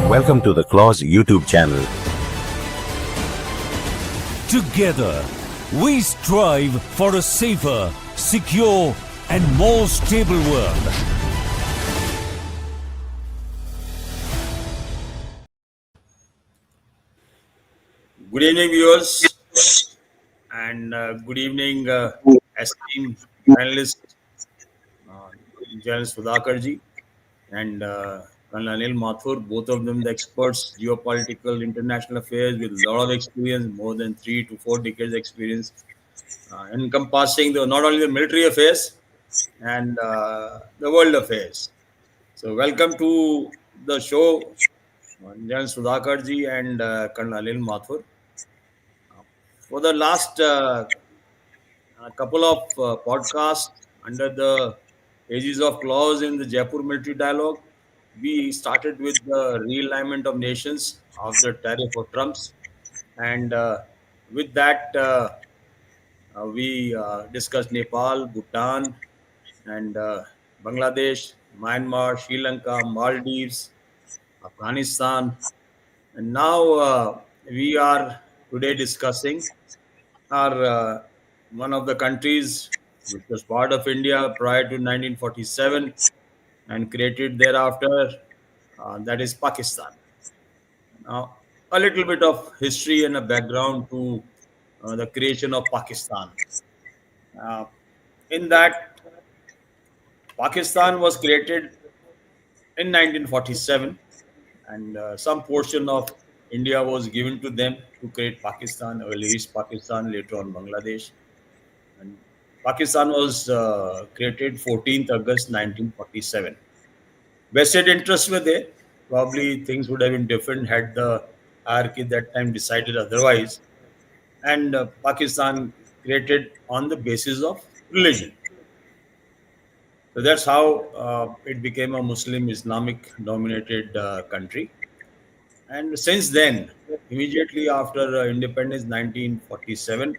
Welcome to the Clause YouTube channel. Together, we strive for a safer, secure, and more stable world. Good evening, viewers, and good evening, esteemed panelists, uh, Gen Sudhakar Jee and Colonel Anil Mathur, both of them the experts, geopolitical, international affairs with a lot of experience, more than 3 to 4 decades experience, encompassing not only the military affairs and the world affairs. So, welcome to the show, Gen Sudhakar Jee and Colonel Anil Mathur. For the last a couple of podcasts under the aegis of clause in the Jaipur military dialogue. We started with the realignment of nations of the tariff of Trump's, and with that, we discussed Nepal, Bhutan, and Bangladesh, Myanmar, Sri Lanka, Maldives, Afghanistan, and now we are today discussing are one of the countries which was part of India prior to 1947 and created thereafter, that is Pakistan. Now, a little bit of history and a background to the creation of Pakistan. Uh, in that, Pakistan was created in 1947, and some portion of India was given to them to create Pakistan, early East Pakistan, later on Bangladesh. And Pakistan was created 14th August 1947. Vested interests were there. Probably things would have been different had the hierarchy that time decided otherwise. And Pakistan created on the basis of religion. So that's how it became a Muslim Islamic dominated country. And since then, immediately after independence 1947,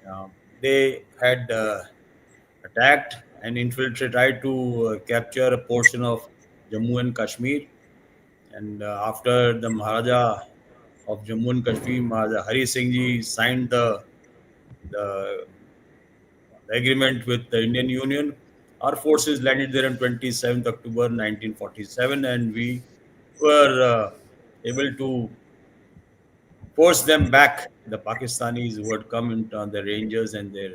uh, they had attacked and infiltrated, tried to capture a portion of Jammu and Kashmir. And after the Maharaja of Jammu and Kashmir, Maharaja Hari Singh Ji, signed the agreement with the Indian Union, our forces landed there on 27th October 1947, and we were able to force them back. The Pakistanis who had come into on the Rangers and their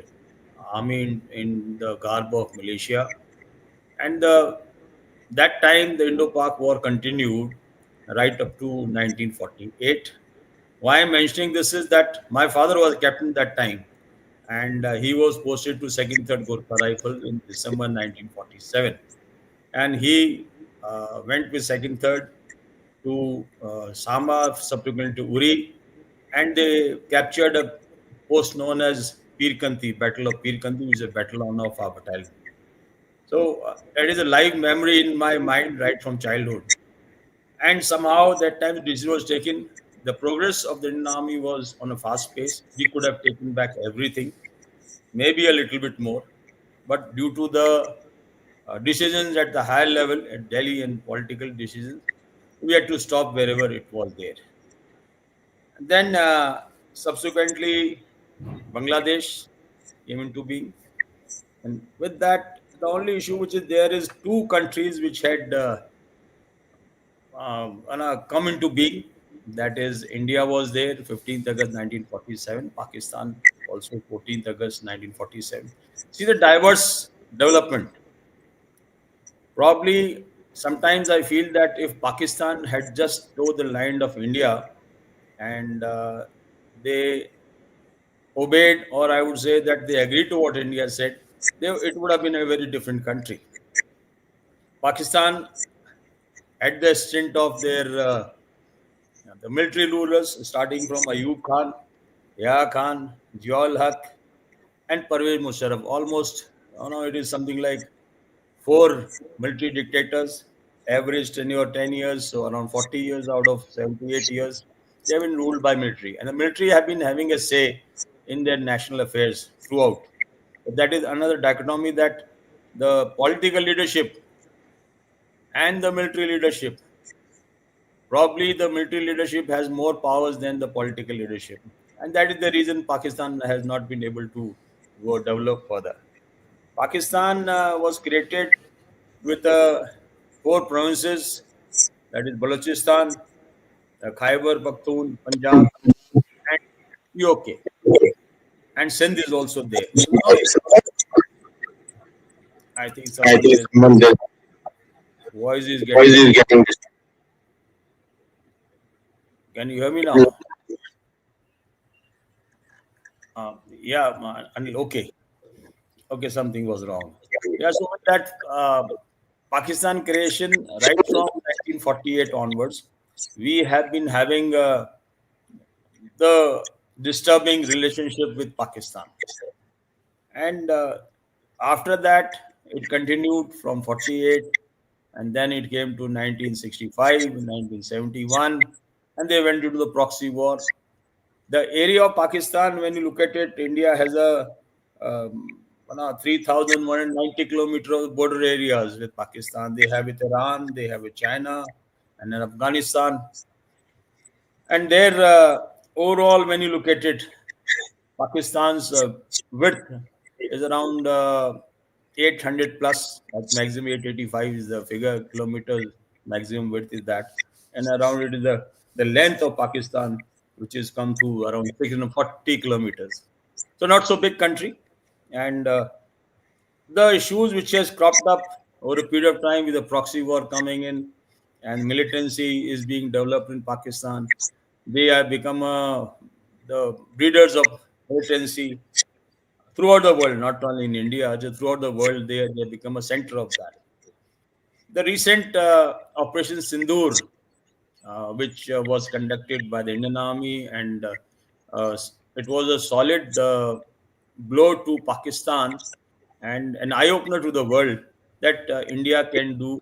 army in the garb of militia. And that time, the Indo-Pak War continued right up to 1948. Why I'm mentioning this is that my father was captain that time, and he was posted to 2nd 3rd Gorkha Rifle in December 1947. And he went with 2nd 3rd to Sama, subsequently to Uri, and they captured a post known as Pirkanti, Battle of Pirkanti, which is a battle honor of our battalion. So that is a live memory in my mind right from childhood. And somehow that time the decision was taken. The progress of the Indian Army was on a fast pace. We could have taken back everything, maybe a little bit more. But due to the decisions at the higher level at Delhi and political decisions, we had to stop wherever it was there. And then subsequently, Bangladesh came into being. And with that, the only issue which is there is two countries which had come into being. That is, India was there 15th August 1947, Pakistan also 14th August 1947. See the diverse development. Probably sometimes I feel that if Pakistan had just towed the line of India and they obeyed, or I would say that they agreed to what India said, it would have been a very different country. Pakistan, at the stint of their the military rulers, starting from Ayub Khan, Yahya Khan, Ziaul Haq, and Pervez Musharraf, almost, it is something like four military dictators, average tenure 10 years, so around 40 years out of 78 years, they have been ruled by military. And the military have been having a say in their national affairs throughout. But that is another dichotomy, that the political leadership and the military leadership Probably the military leadership has more powers than the political leadership, and that is the reason Pakistan has not been able to go develop further. Pakistan was created with four provinces, that is Balochistan, Khyber Pakhtun, Punjab, and POK, and Sindh is also there. So now I think I someone think their someone their voice is voice getting. is getting Can you hear me now? Yeah, Anil. Okay, okay, something was wrong. Yeah, so with that Pakistan creation, right from 1948 onwards, we have been having the disturbing relationship with Pakistan. And after that, it continued from 48, and then it came to 1965, 1971, and they went into the proxy war. The area of Pakistan, when you look at it, India has a 3,190 kilometer of border areas with Pakistan. They have with Iran, they have with China, and then Afghanistan. And there, overall, when you look at it, Pakistan's width is around 800 plus, at maximum 885 is the figure, kilometers, maximum width is that. And around it is the length of Pakistan, which is come to around 640 kilometers. So not so big country. And the issues which has cropped up over a period of time with the proxy war coming in and militancy is being developed in Pakistan, they have become the breeders of militancy throughout the world, not only in India, just throughout the world, they become a center of that. The recent Operation Sindoor, which was conducted by the Indian Army, and it was a solid blow to Pakistan and an eye opener to the world that India can do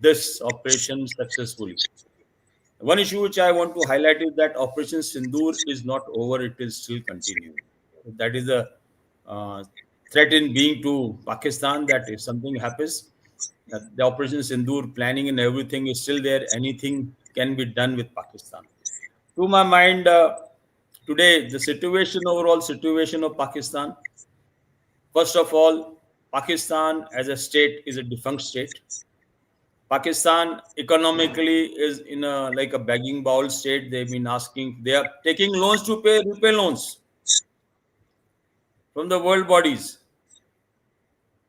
this operation successfully. One issue which I want to highlight is that Operation Sindoor is not over; it is still continuing. That is a uh, threat in being to Pakistan that if something happens, the Operation Sindoor planning and everything is still there. Anything can be done with Pakistan. To my mind, today the situation, overall situation of Pakistan. First of all, Pakistan as a state is a defunct state. Pakistan economically is in a like a begging bowl state. They've been asking, they are taking loans to repay loans from the world bodies.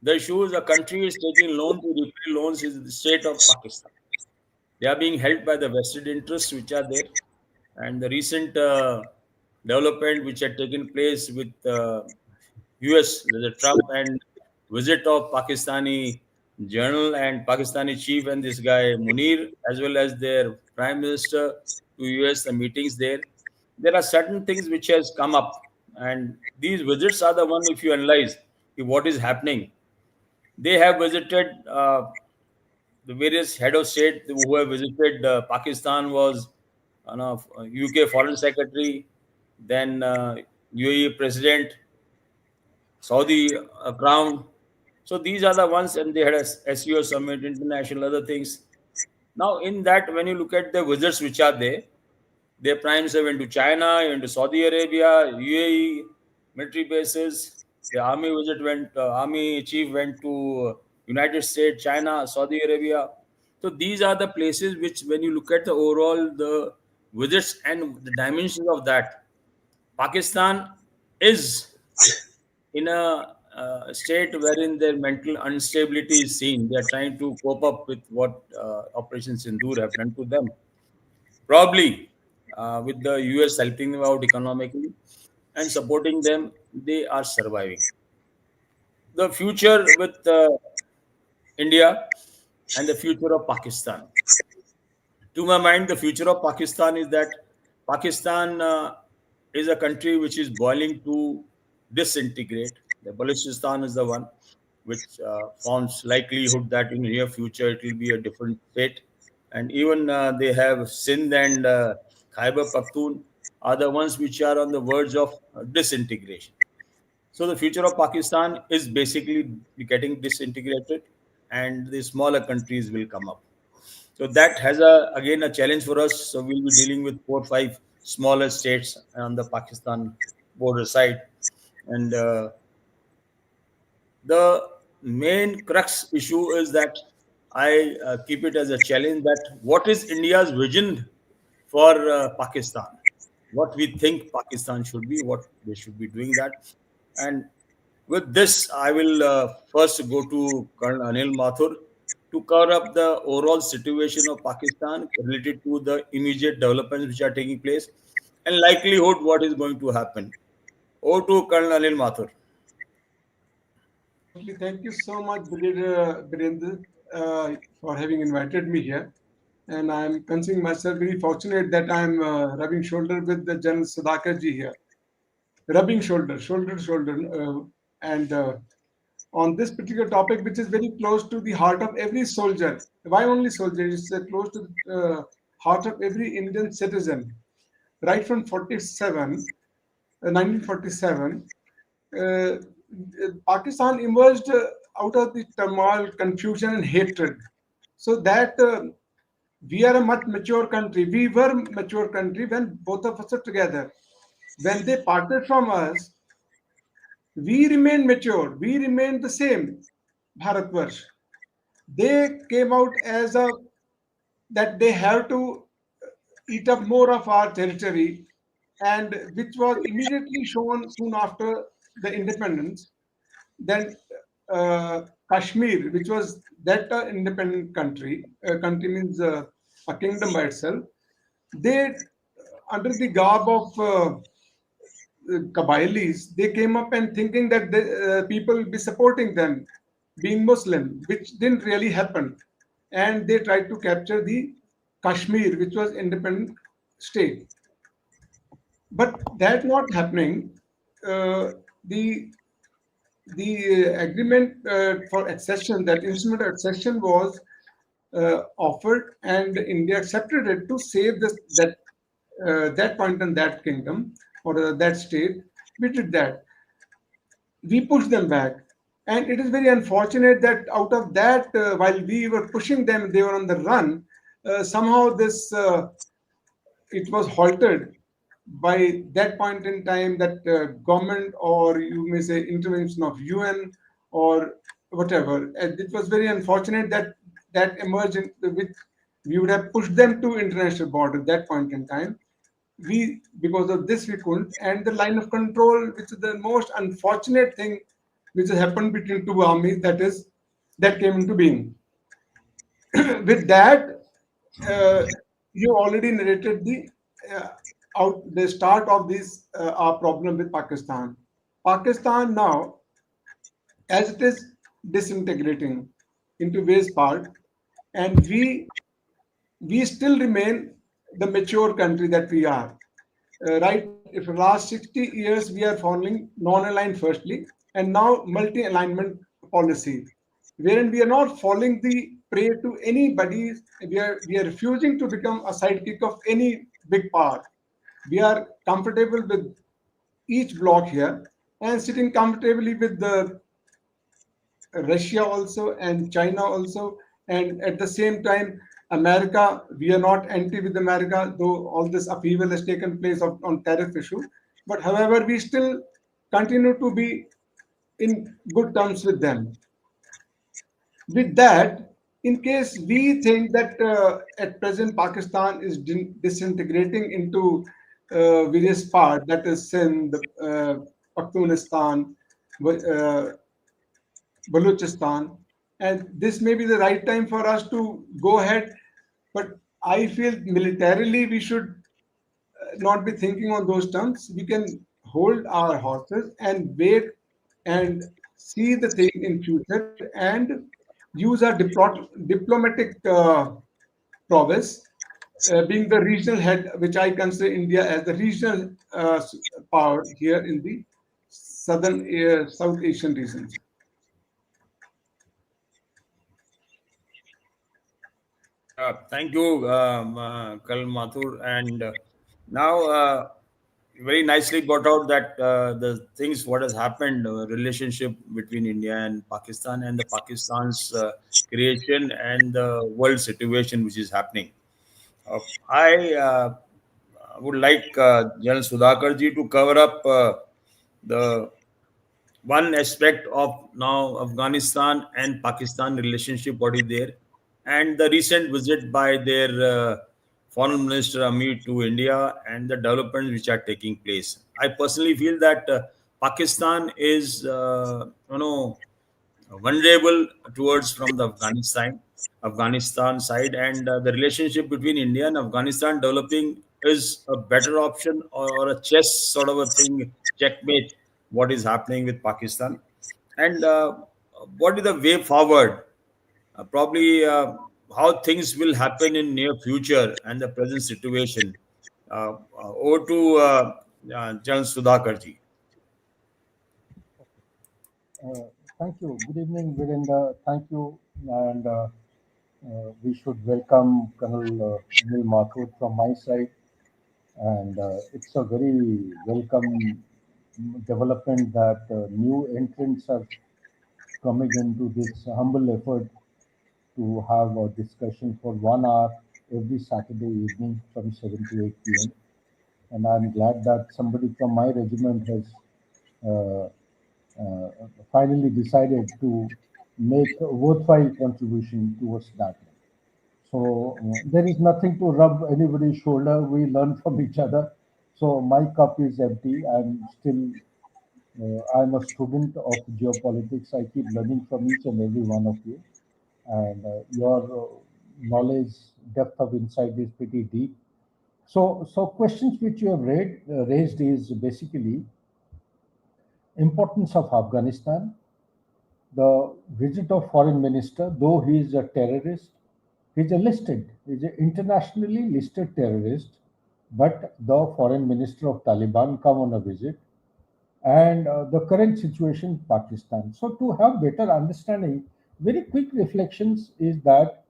The issue is the country is taking loan to repay loans is the state of Pakistan. They are being held by the vested interests which are there. And the recent development which had taken place with US, the Trump and visit of Pakistani journal and Pakistani chief and this guy Munir, as well as their prime minister to US, the meetings there. There are certain things which has come up, and these visits are the one. If you analyze what is happening, they have visited the various head of state who have visited Pakistan was UK Foreign Secretary, then UAE President, Saudi Crown. So these are the ones, and they had a SEO summit, international other things. Now, in that, when you look at the visits which are there, their prime minister went to China, went to Saudi Arabia, UAE, military bases. The army visit went, army chief went to United States, China, Saudi Arabia. So these are the places which, when you look at the overall the visits and the dimensions of that, Pakistan is in a state wherein their mental instability is seen. They are trying to cope up with what Operation Sindoor have done to them. Probably with the US helping them out economically and supporting them, they are surviving. The future with India and the future of Pakistan. To my mind, the future of Pakistan is that Pakistan is a country which is boiling to disintegrate. The Balochistan is the one which forms likelihood that in near future it will be a different state. And even they have Sindh and Khyber Pakhtun are the ones which are on the verge of disintegration. So the future of Pakistan is basically getting disintegrated, and the smaller countries will come up. So that has a again a challenge for us. So we'll be dealing with 4 or 5 smaller states on the Pakistan border side, and the main crux issue is that I keep it as a challenge that what is India's vision for Pakistan? What we think Pakistan should be, what they should be doing that. And with this, I will first go to Colonel Anil Mathur to cover up the overall situation of Pakistan related to the immediate developments which are taking place and likelihood what is going to happen. Over to Colonel Anil Mathur. Firstly, thank you so much, Birendra, for having invited me here. And I'm considering myself very fortunate that I'm rubbing shoulder with the General Sudhakar Jee here. Rubbing shoulder to shoulder. And on this particular topic, which is very close to the heart of every soldier. Why only soldier? It's close to the heart of every Indian citizen. Right from 1947, uh, Pakistan emerged out of the turmoil, confusion, and hatred. So that we are a much mature country. We were a mature country when both of us are together. When they parted from us, we remained mature. We remained the same. Bharatvarsh. They came out as a that they have to eat up more of our territory, and which was immediately shown soon after the independence. Then Kashmir, which was that independent country means a kingdom by itself, they, under the garb of Kabbailis, they came up and thinking that the, people will be supporting them being Muslim, which didn't really happen. And they tried to capture the Kashmir, which was independent state. But that not happening, uh, the agreement for accession, that instrument of accession was offered, and India accepted it to save that point in that kingdom or that state. We did that. We pushed them back, and it is very unfortunate that out of that, while we were pushing them, they were on the run. Somehow this it was halted by that point in time, that government, or you may say intervention of UN or whatever. And it was very unfortunate that that emerged with, we would have pushed them to international border at that point in time. We, because of this we couldn't. And the line of control, which is the most unfortunate thing which has happened between two armies, that came into being. With that, uh, you already narrated uh, the start of this our problem with Pakistan. Pakistan now, as it is disintegrating into various parts, and we still remain the mature country that we are. Right, if the last 60 years we are following non-aligned firstly, and now multi-alignment policy, wherein we are not falling the prey to anybody. We are refusing to become a sidekick of any big power. We are comfortable with each bloc here, and sitting comfortably with the Russia also and China also, and at the same time, America. We are not anti with America, though all this upheaval has taken place on tariff issue. But however, we still continue to be in good terms with them. With that, in case we think that at present Pakistan is disintegrating into various parts, that is Sindh, Pakhtunistan, uh, Balochistan, and this may be the right time for us to go ahead. But I feel militarily we should not be thinking on those terms. We can hold our horses and wait and see the thing in future and use our diplomatic prowess, being the regional head, which I consider India as the regional power here in the southern South Asian regions. Thank you, Colonel Mathur. And now very nicely got out that the things what has happened, relationship between India and Pakistan, and the Pakistan's creation and the world situation which is happening. I would like General Sudhakar Ji to cover up the one aspect of now Afghanistan and Pakistan relationship, what is there, and the recent visit by their Foreign Minister Amir to India and the developments which are taking place. I personally feel that Pakistan is, vulnerable towards from the Afghanistan side, and the relationship between India and Afghanistan developing is a better option, or a chess sort of a thing, checkmate what is happening with Pakistan, and what is the way forward, probably how things will happen in near future and the present situation. Over to General Sudhakar Ji. Uh, Thank you. Good evening, Birendra. Thank you. And we should welcome Colonel Anil Mathur from my side. And it's a very welcome development that new entrants are coming into this humble effort to have a discussion for 1 hour every Saturday evening from 7 to 8 p.m. And I'm glad that somebody from my regiment has uh, uh, finally decided to make a worthwhile contribution towards that. So there is nothing to rub anybody's shoulder. We learn from each other. So my cup is empty. I'm a student of geopolitics. I keep learning from each and every one of you, and your knowledge, depth of insight is pretty deep. So questions which you have raised is basically importance of Afghanistan, the visit of foreign minister, though he is a terrorist, he's an internationally listed terrorist, but the foreign minister of Taliban come on a visit, and the current situation in Pakistan. So to have better understanding, very quick reflections is that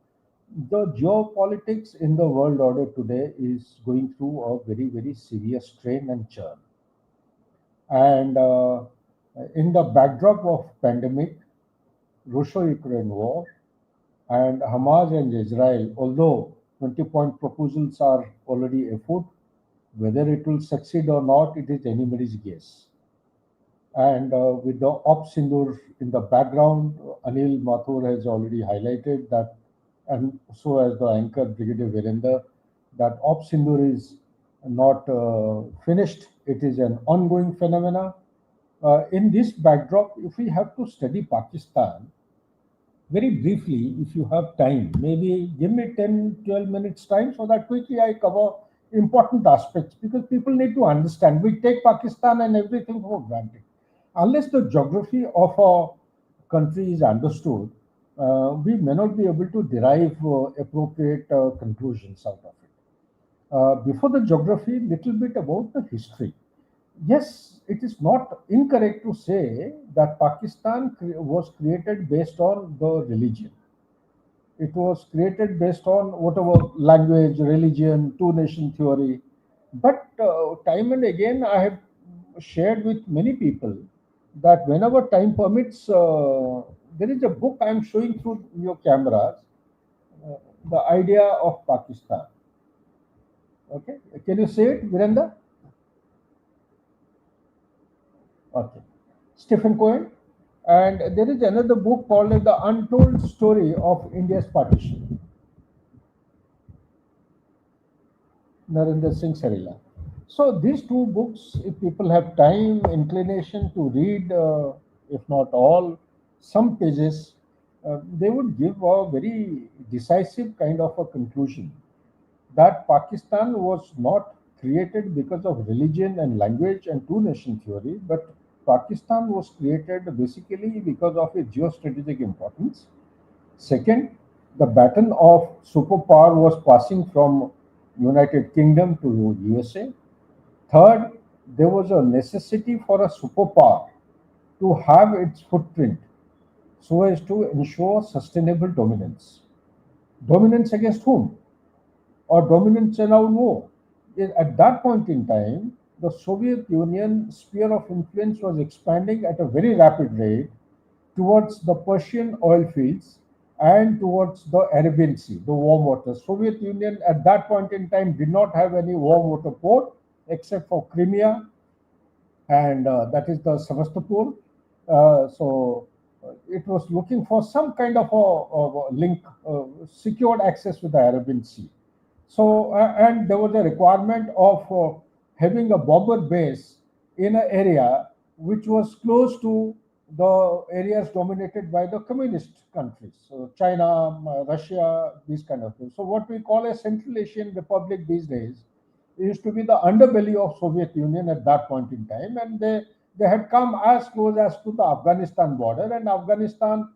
the geopolitics in the world order today is going through a very, very serious strain and churn. And in the backdrop of pandemic, Russia-Ukraine war, and Hamas and Israel, although 20-point proposals are already afoot, whether it will succeed or not, it is anybody's guess. And with the Op Sindoor in the background, Anil Mathur has already highlighted that, and so has the anchor Brigadier Virender, that Op Sindoor is not finished. It is an ongoing phenomena. In this backdrop, if we have to study Pakistan, very briefly, if you have time, maybe give me 10, 12 minutes time so that quickly I cover important aspects because people need to understand. We take Pakistan and everything for granted. Unless the geography of a country is understood, we may not be able to derive appropriate conclusions out of it. Before the geography, little bit about the history. Yes, it is not incorrect to say that Pakistan was created based on the religion. It was created based on whatever language, religion, two nation theory. But time and again, I have shared with many people that whenever time permits, there is a book I am showing through your cameras, uh, The Idea of Pakistan. Okay, can you say it, Virendra? Okay. Stephen Cohen. And there is another book called The Untold Story of India's Partition, Narendra Singh Sarila. So these two books, if people have time, inclination to read, if not all, some pages, they would give a very decisive kind of a conclusion that Pakistan was not created because of religion and language and two nation theory, but Pakistan was created basically because of its geostrategic importance. Second, the baton of superpower was passing from United Kingdom to USA. Third, there was a necessity for a superpower to have its footprint so as to ensure sustainable dominance. Dominance against whom? Or dominance around war? At that point in time, the Soviet Union sphere of influence was expanding at a very rapid rate towards the Persian oil fields and towards the Arabian Sea, the warm water. Soviet Union at that point in time did not have any warm water port except for Crimea, and that is the Sevastopol. So it was looking for some kind of a link, secured access with the Arabian Sea. So, and there was a requirement of having a bomber base in an area which was close to the areas dominated by the communist countries, so China, Russia, these kind of things. So, what we call a Central Asian Republic these days used to be the underbelly of Soviet Union at that point in time, and they had come as close as to the Afghanistan border, and Afghanistan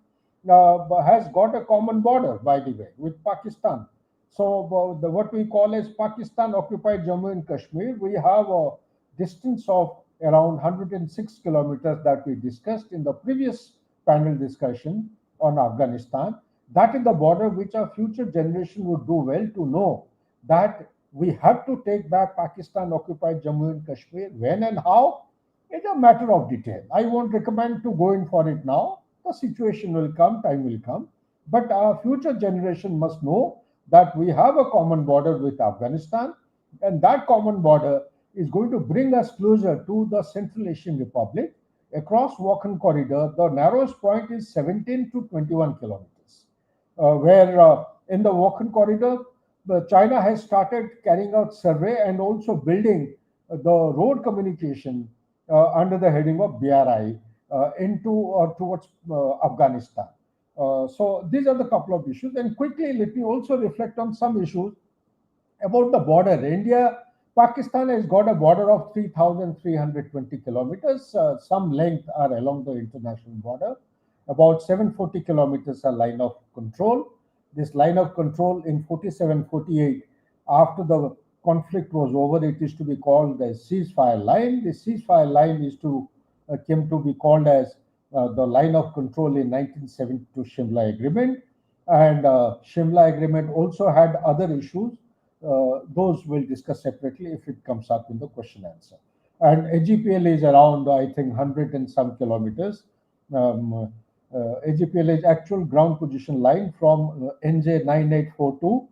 has got a common border, by the way, with Pakistan. So what we call as Pakistan occupied Jammu and Kashmir, we have a distance of around 106 kilometers that we discussed in the previous panel discussion on Afghanistan. That is the border which our future generation would do well to know that we have to take back Pakistan occupied Jammu and Kashmir. When and how? It's a matter of detail. I won't recommend to go in for it now. The situation will come, time will come. But our future generation must know that we have a common border with Afghanistan, and that common border is going to bring us closer to the Central Asian Republic. Across Walken Corridor, the narrowest point is 17 to 21 kilometers, where in the Walken Corridor, China has started carrying out survey and also building the road communication under the heading of BRI into or towards Afghanistan. So these are the couple of issues. And quickly, let me also reflect on some issues about the border. India, Pakistan has got a border of 3,320 kilometers. Some length are along the international border. About 740 kilometers are line of control. This line of control in 47-48, after the conflict was over, it is to be called the ceasefire line. The ceasefire line is to came to be called as the line of control in 1972 Shimla Agreement. And Shimla Agreement also had other issues. Those we'll discuss separately if it comes up in the question answer. And AGPL is around, I think, 100 and some kilometers. AGPL is actual ground position line from NJ 9842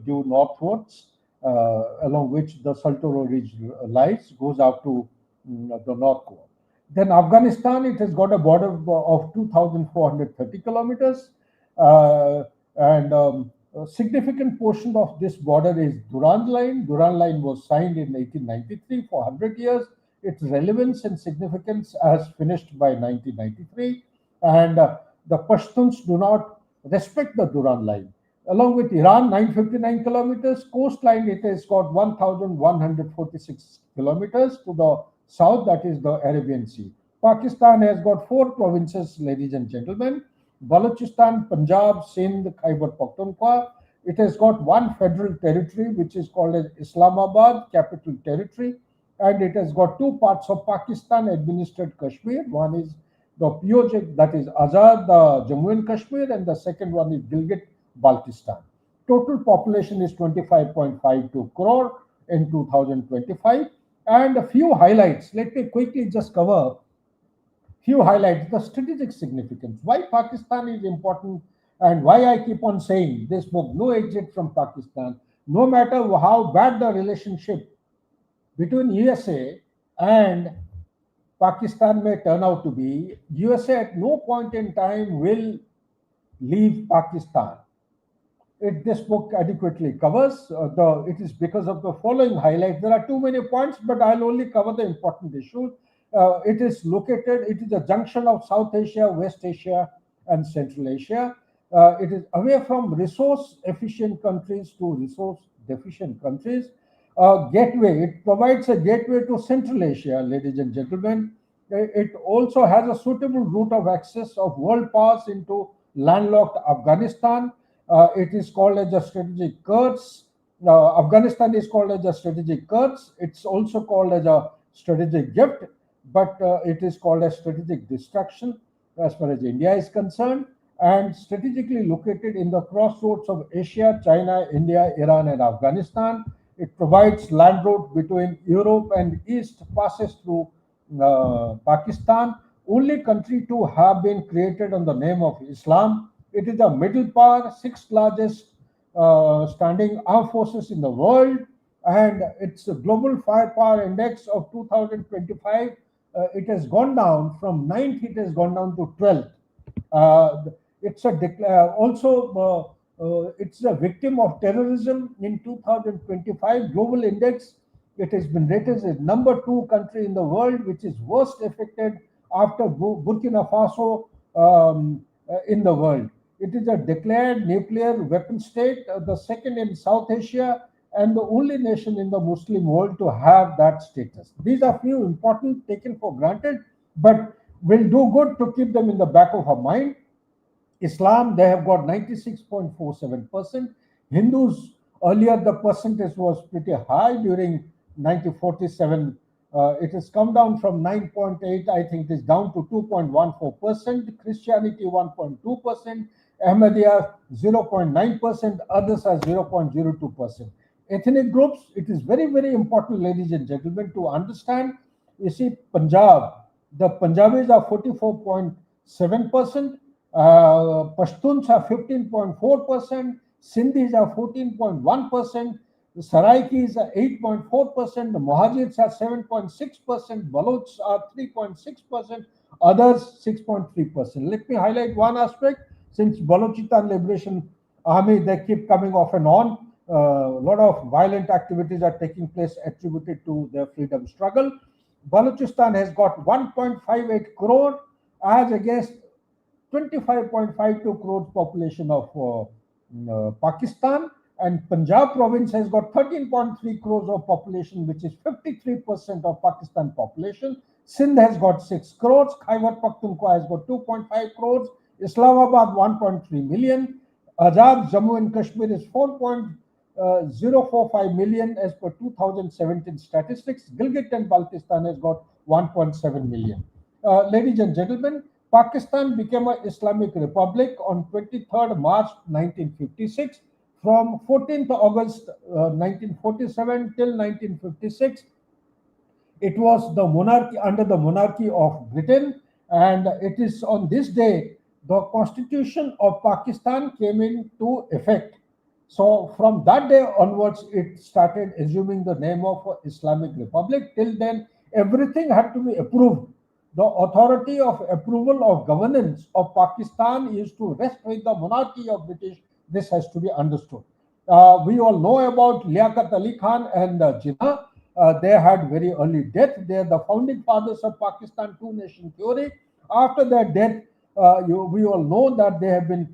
due northwards, along which the Saltoro Ridge lies, goes out to the North Core. Then Afghanistan, it has got a border of 2,430 kilometers, and a significant portion of this border is Durand Line. Durand Line was signed in 1893 for 100 years. Its relevance and significance has finished by 1993, and the Pashtuns do not respect the Durand Line. Along with Iran, 959 kilometers, coastline it has got 1,146 kilometers to the south, that is the Arabian Sea. Pakistan has got 4 provinces, ladies and gentlemen: Balochistan, Punjab, Sindh, Khyber Pakhtunkhwa. It has got 1 federal territory, which is called as Islamabad, Capital Territory, and it has got 2 parts of Pakistan administered Kashmir. One is the POJ, that is Azad, Jammu and Kashmir, and the second one is Gilgit Baltistan. Total population is 25.52 crore in 2025. And a few highlights. Let me quickly just cover few highlights. The strategic significance. Why Pakistan is important, and why I keep on saying this book, No Exit from Pakistan. No matter how bad the relationship between USA and Pakistan may turn out to be, USA at no point in time will leave Pakistan. This book adequately covers it is because of the following highlights. There are too many points, but I'll only cover the important issues. It is a junction of South Asia, West Asia, and Central Asia. It is away from resource efficient countries to resource deficient countries. Gateway, it provides a gateway to Central Asia, ladies and gentlemen. It also has a suitable route of access of world powers into landlocked Afghanistan. It is called as a strategic curse. Afghanistan is called as a strategic curse. It's also called as a strategic gift, but it is called as strategic destruction as far as India is concerned, and strategically located in the crossroads of Asia, China, India, Iran, and Afghanistan. It provides land route between Europe and East, passes through Pakistan. Only country to have been created on the name of Islam. It is the middle power, sixth largest standing armed forces in the world, and its global firepower index of 2025, it has gone down from ninth, it has gone down to 12th. Uh, it's a it's a victim of terrorism in 2025 global index. It has been rated as number two country in the world, which is worst affected after Burkina Faso in the world. It is a declared nuclear weapon state, the second in South Asia, and the only nation in the Muslim world to have that status. These are few important taken for granted, but will do good to keep them in the back of our mind. Islam, they have got 96.47%. Hindus, earlier the percentage was pretty high during 1947. It has come down from 9.8, I think it is down to 2.14%. Christianity 1.2%. Ahmadiyya 0.9%. Others are 0.02%. Ethnic groups, it is very, very important, ladies and gentlemen, to understand. You see, Punjab, the Punjabis are 44.7%. Pashtuns are 15.4%, Sindhis are 14.1%, the Saraikis are 8.4%, the Mohajirs are 7.6%, Balochs are 3.6%, others 6.3%. Let me highlight one aspect. Since Balochistan Liberation Army, they keep coming off and on. A lot of violent activities are taking place attributed to their freedom struggle. Balochistan has got 1.58 crore as against 25.52 crores population of Pakistan, and Punjab province has got 13.3 crores of population, which is 53% of Pakistan population. Sindh has got 6 crores, Khyber Pakhtunkhwa has got 2.5 crores, Islamabad 1.3 million, Azad Jammu and Kashmir is 4.045 million as per 2017 statistics. Gilgit and Baltistan has got 1.7 million. Ladies and gentlemen, Pakistan became an Islamic Republic on 23rd March 1956. From 14th August 1947 till 1956, it was the monarchy under the monarchy of Britain, and it is on this day the Constitution of Pakistan came into effect. So from that day onwards, it started assuming the name of Islamic Republic. Till then, everything had to be approved. The authority of approval of governance of Pakistan used to rest with the monarchy of British. This has to be understood. We all know about Liaquat Ali Khan and Jinnah. They had very early death. They are the founding fathers of Pakistan two-nation theory. After their death, we all know that there have been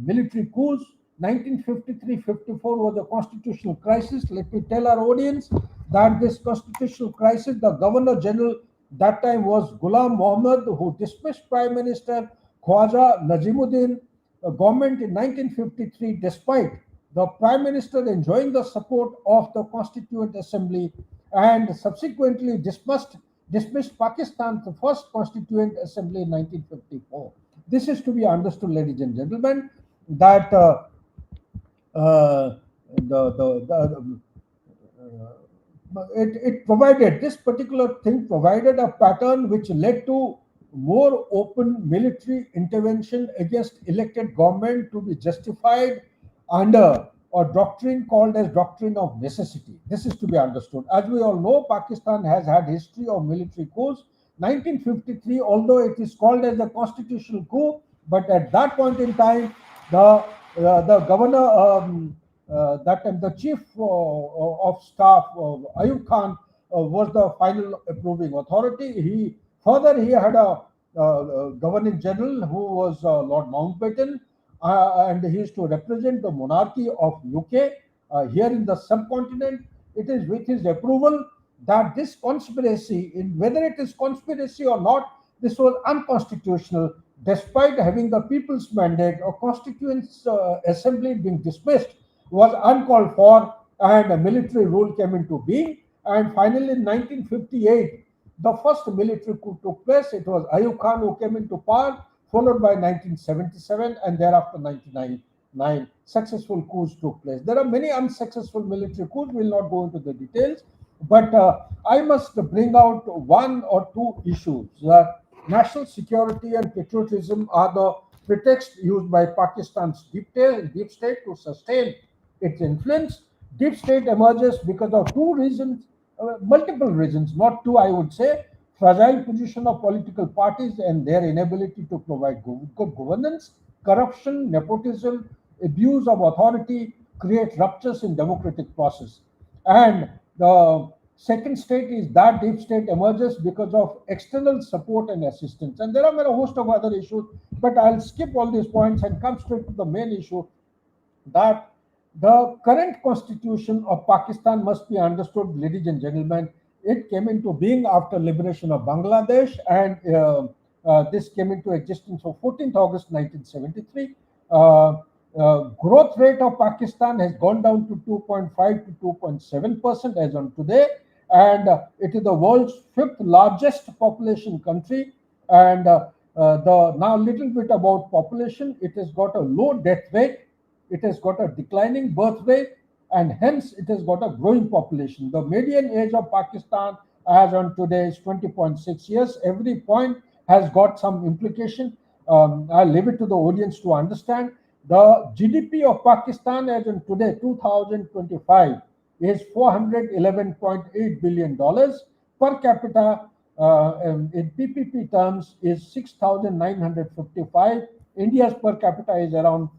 military coups. 1953-54 was a constitutional crisis. Let me tell our audience that this constitutional crisis, the Governor General that time was Ghulam Muhammad, who dismissed Prime Minister Khwaja Najimuddin government in 1953, despite the Prime Minister enjoying the support of the Constituent Assembly, and subsequently dismissed Pakistan's first Constituent Assembly in 1954. This is to be understood, ladies and gentlemen, that it provided, this particular thing provided a pattern which led to more open military intervention against elected government to be justified under a doctrine called as doctrine of necessity. This is to be understood. As we all know, Pakistan has had history of military coups. 1953, although it is called as a constitutional coup, but at that point in time, the governor, that time the chief of staff, Ayub Khan, was the final approving authority. He had a governing general who was Lord Mountbatten, and he used to represent the monarchy of UK here in the subcontinent. It is with his approval that this conspiracy, whether it is conspiracy or not, this was unconstitutional, despite having the people's mandate. A constituent assembly being dismissed was uncalled for, and a military rule came into being. And finally, in 1958, the first military coup took place. It was Ayub Khan who came into power, followed by 1977, and thereafter 2009, successful coups took place. There are many unsuccessful military coups. We'll not go into the details, but I must bring out one or two issues. National security and patriotism are the pretext used by Pakistan's deep state to sustain its influence. Deep state emerges because of two reasons, multiple reasons, not two, I would say: fragile position of political parties and their inability to provide good governance, corruption, nepotism, abuse of authority create ruptures in democratic process. And the second state is that deep state emerges because of external support and assistance. And there are a host of other issues, but I'll skip all these points and come straight to the main issue, that the current constitution of Pakistan must be understood, ladies and gentlemen. It came into being after liberation of Bangladesh, and this came into existence on 14th August 1973. Growth rate of Pakistan has gone down to 2.5 to 2.7% as on today, and it is the world's fifth largest population country. And the now little bit about population, it has got a low death rate, it has got a declining birth rate, and hence it has got a growing population. The median age of Pakistan as on today is 20.6 years. Every point has got some implication. I'll leave it to the audience to understand. The GDP of Pakistan as on today, 2025, is $411.8 billion. Per capita in PPP terms is 6,955. India's per capita is around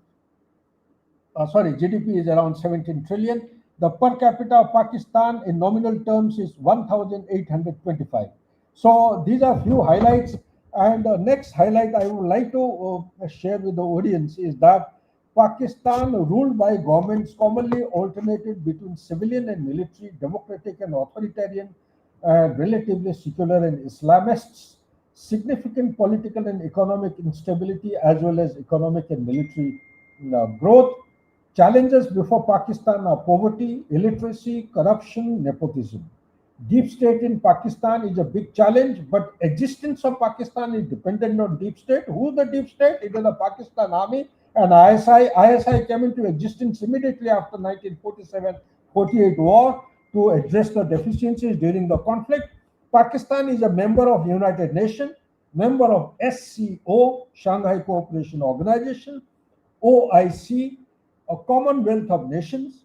GDP is around 17 trillion. The per capita of Pakistan in nominal terms is 1,825. So these are few highlights. And the next highlight I would like to share with the audience is that Pakistan, ruled by governments commonly alternated between civilian and military, democratic and authoritarian, relatively secular and Islamists, significant political and economic instability, as well as economic and military growth. Challenges before Pakistan are poverty, illiteracy, corruption, nepotism. Deep state in Pakistan is a big challenge, but existence of Pakistan is dependent on deep state. Who is the deep state? It is the Pakistan Army and ISI. ISI came into existence immediately after 1947-48 war to address the deficiencies during the conflict. Pakistan is a member of United Nations, member of SCO, Shanghai Cooperation Organization, OIC, a Commonwealth of Nations,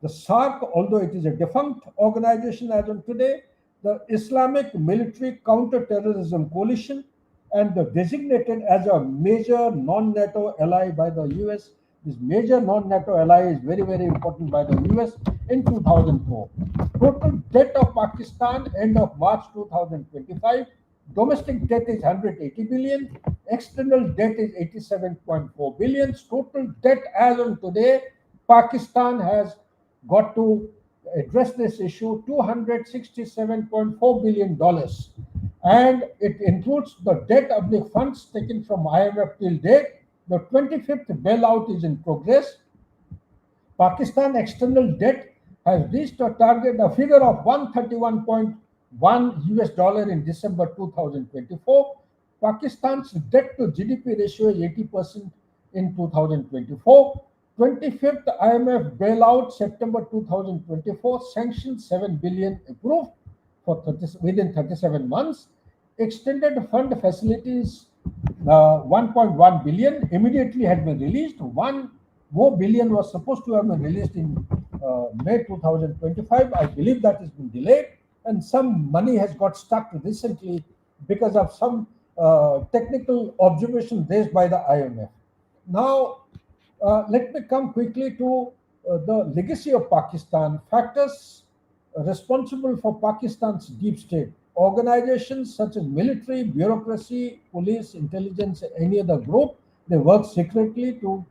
the SARC, although it is a defunct organization as of today, the Islamic Military Counter-Terrorism Coalition, and the designated as a major non-NATO ally by the US. This major non-NATO ally is very, very important by the US in 2004. Total debt of Pakistan end of March 2025. Domestic debt is 180 billion. External debt is 87.4 billion. Total debt as on today, Pakistan has got to address this issue, $267.4 billion. And it includes the debt of the funds taken from IMF till date. The 25th bailout is in progress. Pakistan external debt has reached a figure of 131.1 US dollar in December 2024. Pakistan's debt to GDP ratio is 80% in 2024. 25th IMF bailout, September 2024, sanctioned 7 billion approved for within 37 months. Extended fund facilities, 1.1 billion immediately had been released. 1 more billion was supposed to have been released in May 2025. I believe that has been delayed, and some money has got stuck recently because of some technical observation raised by the IMF. Now, let me come quickly to the legacy of Pakistan. Factors responsible for Pakistan's deep state. Organizations such as military, bureaucracy, police, intelligence, any other group, they work secretly to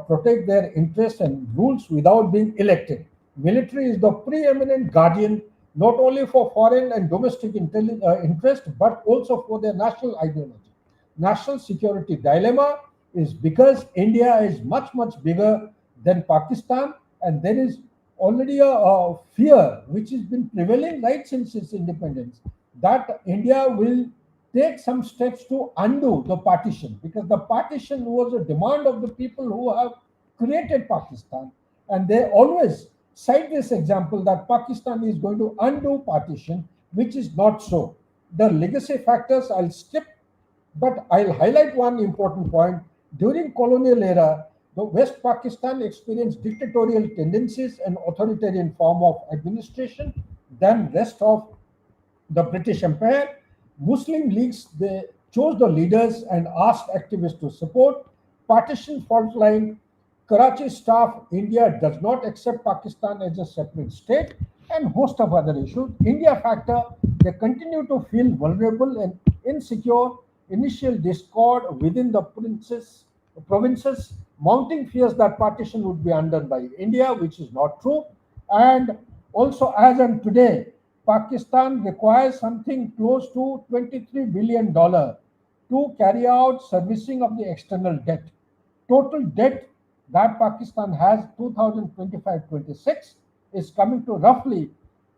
protect their interests and rules without being elected. Military is the preeminent guardian not only for foreign and domestic interest, but also for their national ideology. National security dilemma is because India is much, much bigger than Pakistan, and there is already a fear which has been prevailing right since its independence that India will take some steps to undo the partition, because the partition was a demand of the people who have created Pakistan, and they always cite this example that Pakistan is going to undo partition, which is not so. The legacy factors I'll skip, but I'll highlight one important point. During colonial era, the West Pakistan experienced dictatorial tendencies and authoritarian form of administration than rest of the British Empire. Muslim leagues, they chose the leaders and asked activists to support. Partition fault line, Karachi staff, India does not accept Pakistan as a separate state, and host of other issues. India factor, they continue to feel vulnerable and insecure. Initial discord within the provinces, mounting fears that partition would be undone by India, which is not true. And also, as on today, Pakistan requires something close to $23 billion to carry out servicing of the external debt. Total debt that Pakistan has 2025-26 is coming to roughly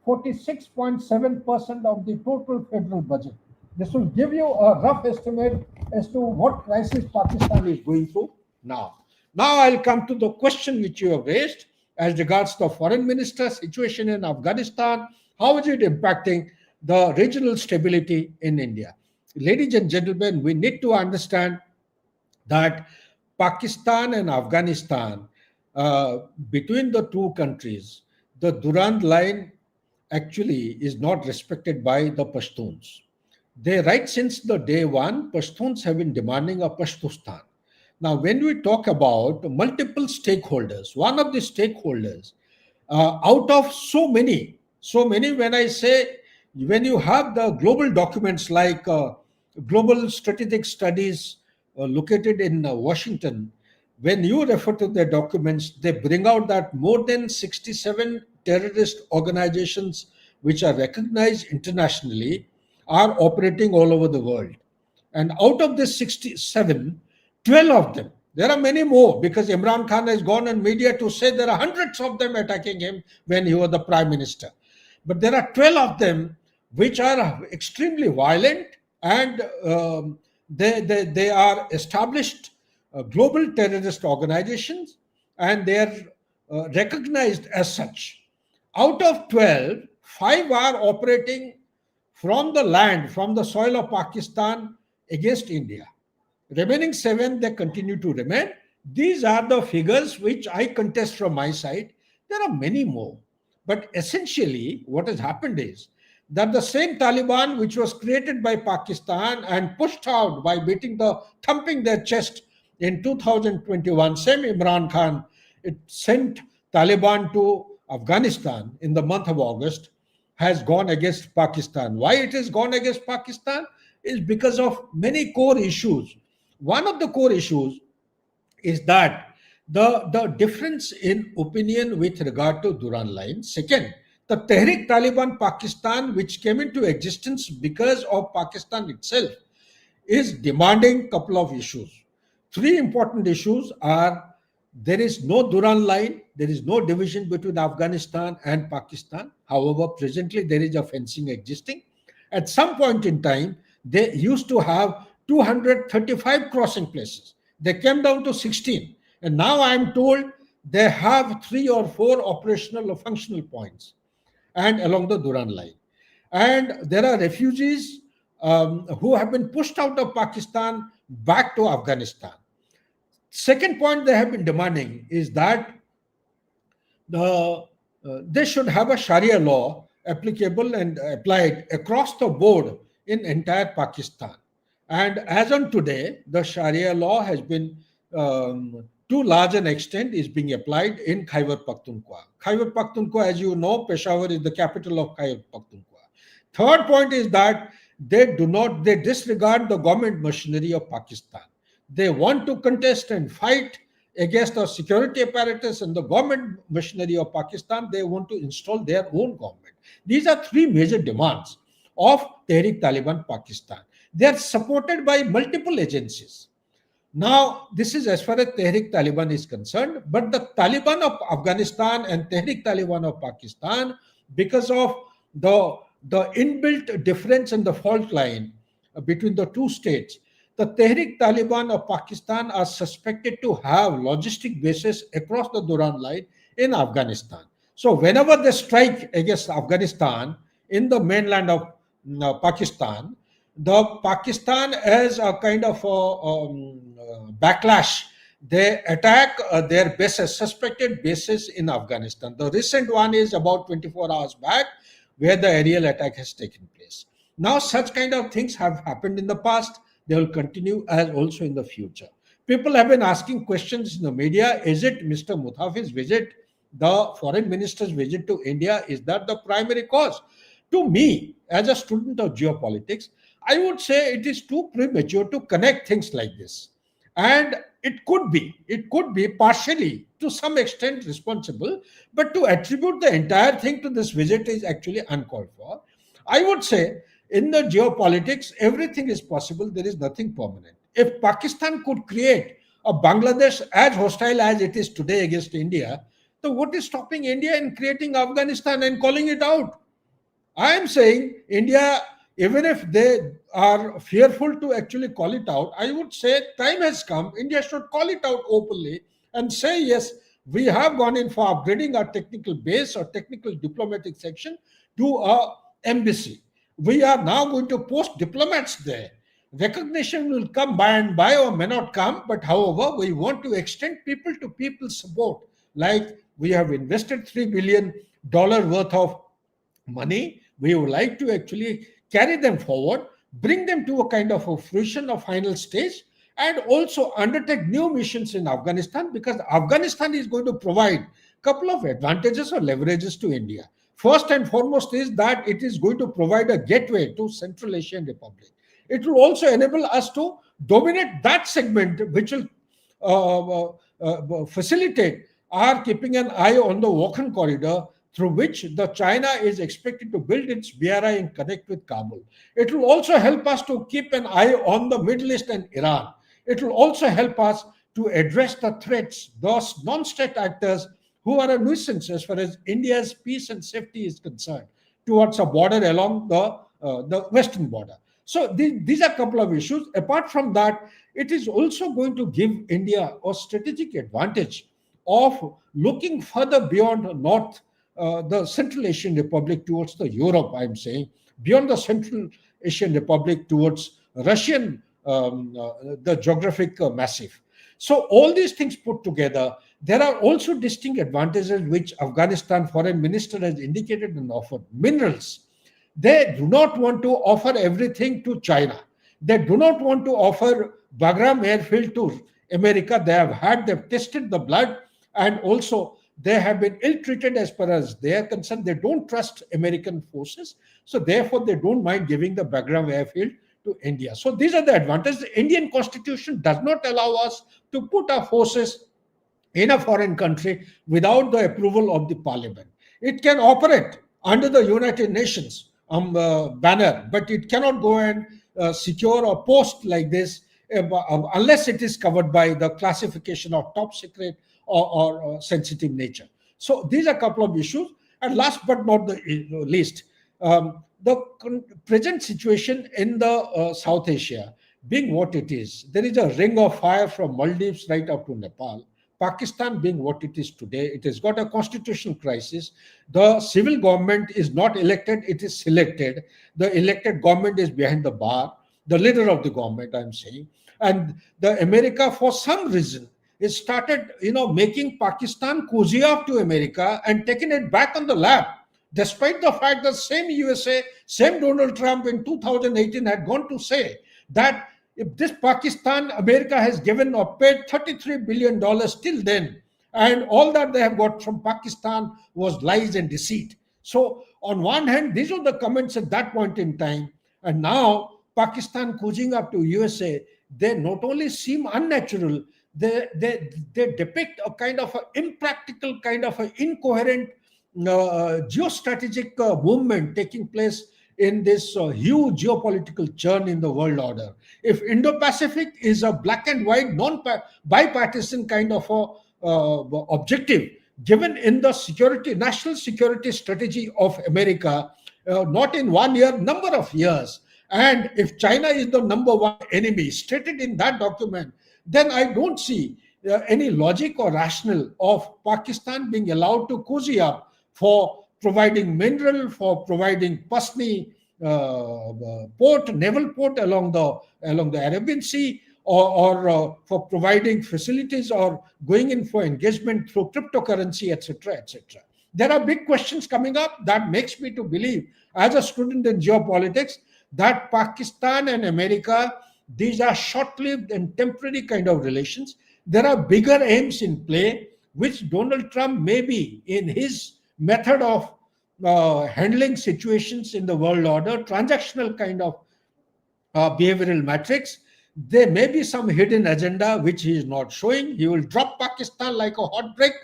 46.7% of the total federal budget. This will give you a rough estimate as to what crisis Pakistan is going through now. Now I'll come to the question which you have raised as regards the foreign minister situation in Afghanistan. How is it impacting the regional stability in India? Ladies and gentlemen, we need to understand that Pakistan and Afghanistan, between the two countries, the Durand line actually is not respected by the Pashtuns. They, right since the day one, Pashtuns have been demanding a Pashtustan. Now, when we talk about multiple stakeholders, one of the stakeholders, out of so many, when I say, when you have the global documents like Global Strategic Studies located in Washington, when you refer to their documents, they bring out that more than 67 terrorist organizations which are recognized internationally are operating all over the world. And out of this 67, 12 of them, there are many more because Imran Khan has gone on media to say there are hundreds of them attacking him when he was the prime minister. But there are 12 of them which are extremely violent, and they are established global terrorist organizations, and they are recognized as such. Out of 12, 5 are operating from the land, from the soil of Pakistan against India. Remaining 7, they continue to remain. These are the figures which I contest from my side. There are many more. But essentially, what has happened is that the same Taliban which was created by Pakistan and pushed out by thumping their chest in 2021, same Imran Khan, it sent Taliban to Afghanistan in the month of August, has gone against Pakistan. Why it has gone against Pakistan is because of many core issues. One of the core issues is that the difference in opinion with regard to Durand line. Second, the Tehrik Taliban Pakistan, which came into existence because of Pakistan itself, is demanding a couple of issues. 3 important issues are: there is no Durand line, there is no division between Afghanistan and Pakistan. However, presently there is a fencing existing. At some point in time, they used to have 235 crossing places. They came down to 16. And now I am told they have 3 or 4 operational or functional points and along the Durand line. And there are refugees who have been pushed out of Pakistan back to Afghanistan. Second point they have been demanding is that they should have a Sharia law applicable and applied across the board in entire Pakistan. And as on today, the Sharia law has been, to large an extent, is being applied in Khyber Pakhtunkhwa. Khyber Pakhtunkhwa, as you know, Peshawar is the capital of Khyber Pakhtunkhwa. Third point is that they disregard the government machinery of Pakistan. They want to contest and fight against the security apparatus and the government machinery of Pakistan. They want to install their own government. These are 3 major demands of Tehrik Taliban Pakistan. They are supported by multiple agencies. Now, this is as far as Tehrik Taliban is concerned, but the Taliban of Afghanistan and Tehrik Taliban of Pakistan, because of the inbuilt difference in the fault line between the two states, the Tehrik Taliban of Pakistan are suspected to have logistic bases across the Durand line in Afghanistan. So whenever they strike against Afghanistan in the mainland of Pakistan, the Pakistan as a kind of backlash. They attack their bases, suspected bases in Afghanistan. The recent one is about 24 hours back, where the aerial attack has taken place. Now, such kind of things have happened in the past. They will continue as also in the future. People have been asking questions in the media. Is it Mr. Muthafi's visit, the foreign minister's visit to India, is that the primary cause? To me, as a student of geopolitics, I would say it is too premature to connect things like this. And it could be partially to some extent responsible, but to attribute the entire thing to this visit is actually uncalled for. I would say in the geopolitics, everything is possible. There is nothing permanent. If Pakistan could create a Bangladesh as hostile as it is today against India, then what is stopping India in creating Afghanistan and calling it out? I am saying India, even if they are fearful to actually call it out, I would say time has come. India should call it out openly and say, yes, we have gone in for upgrading our technical base or technical diplomatic section to a embassy. We are now going to post diplomats there. Recognition will come by and by or may not come, but however, we want to extend people to people support. Like we have invested $3 billion worth of money. We would like to actually carry them forward, bring them to a kind of a fruition of final stage, and also undertake new missions in Afghanistan, because Afghanistan is going to provide a couple of advantages or leverages to India. First and foremost is that it is going to provide a gateway to Central Asian Republic. It will also enable us to dominate that segment, which will facilitate our keeping an eye on the Walken corridor, through which the China is expected to build its BRI and connect with Kabul. It will also help us to keep an eye on the Middle East and Iran. It will also help us to address the threats, those non-state actors who are a nuisance as far as India's peace and safety is concerned, towards a border along the western border. So these are a couple of issues. Apart from that, it is also going to give India a strategic advantage of looking further beyond North, the Central Asian Republic towards the Europe, I'm saying, beyond the Central Asian Republic towards Russian, the geographic massif. So all these things put together, there are also distinct advantages which Afghanistan foreign minister has indicated and offered. Minerals. They do not want to offer everything to China. They do not want to offer Bagram airfield to America. They've tested the blood, and also they have been ill-treated as far as they are concerned. They don't trust American forces. So therefore, they don't mind giving the Bagram airfield to India. So these are the advantages. The Indian constitution does not allow us to put our forces in a foreign country without the approval of the parliament. It can operate under the United Nations banner, but it cannot go and secure or post like this unless it is covered by the classification of top secret or sensitive nature. So these are a couple of issues. And last but not the least, the present situation in the South Asia being what it is, there is a ring of fire from Maldives right up to Nepal. Pakistan being what it is today, it has got a constitutional crisis. The civil government is not elected, it is selected. The elected government is behind the bar, the leader of the government, I'm saying. And the America, for some reason, it started, making Pakistan cozy up to America and taking it back on the lap, despite the fact that same USA, same Donald Trump in 2018 had gone to say that if this Pakistan, America has given or paid $33 billion till then, and all that they have got from Pakistan was lies and deceit. So on one hand, these are the comments at that point in time, and now Pakistan cozying up to USA, they not only seem unnatural, they depict a kind of impractical, kind of an incoherent geostrategic movement taking place in this huge geopolitical churn in the world order. If Indo-Pacific is a black and white, bipartisan kind of objective given in the national security strategy of America, not in 1 year, number of years, And if China is the number one enemy stated in that document, then I don't see any logic or rationale of Pakistan being allowed to cozy up for providing mineral, for providing Pasni port, naval port along the Arabian Sea, or for providing facilities or going in for engagement through cryptocurrency, etc., etc. There are big questions coming up that makes me to believe, as a student in geopolitics, that Pakistan and America, these are short-lived and temporary kind of relations. There are bigger aims in play, which Donald Trump may be in his method of handling situations in the world order, transactional kind of behavioral matrix. There may be some hidden agenda which he is not showing. He will drop Pakistan like a hot brick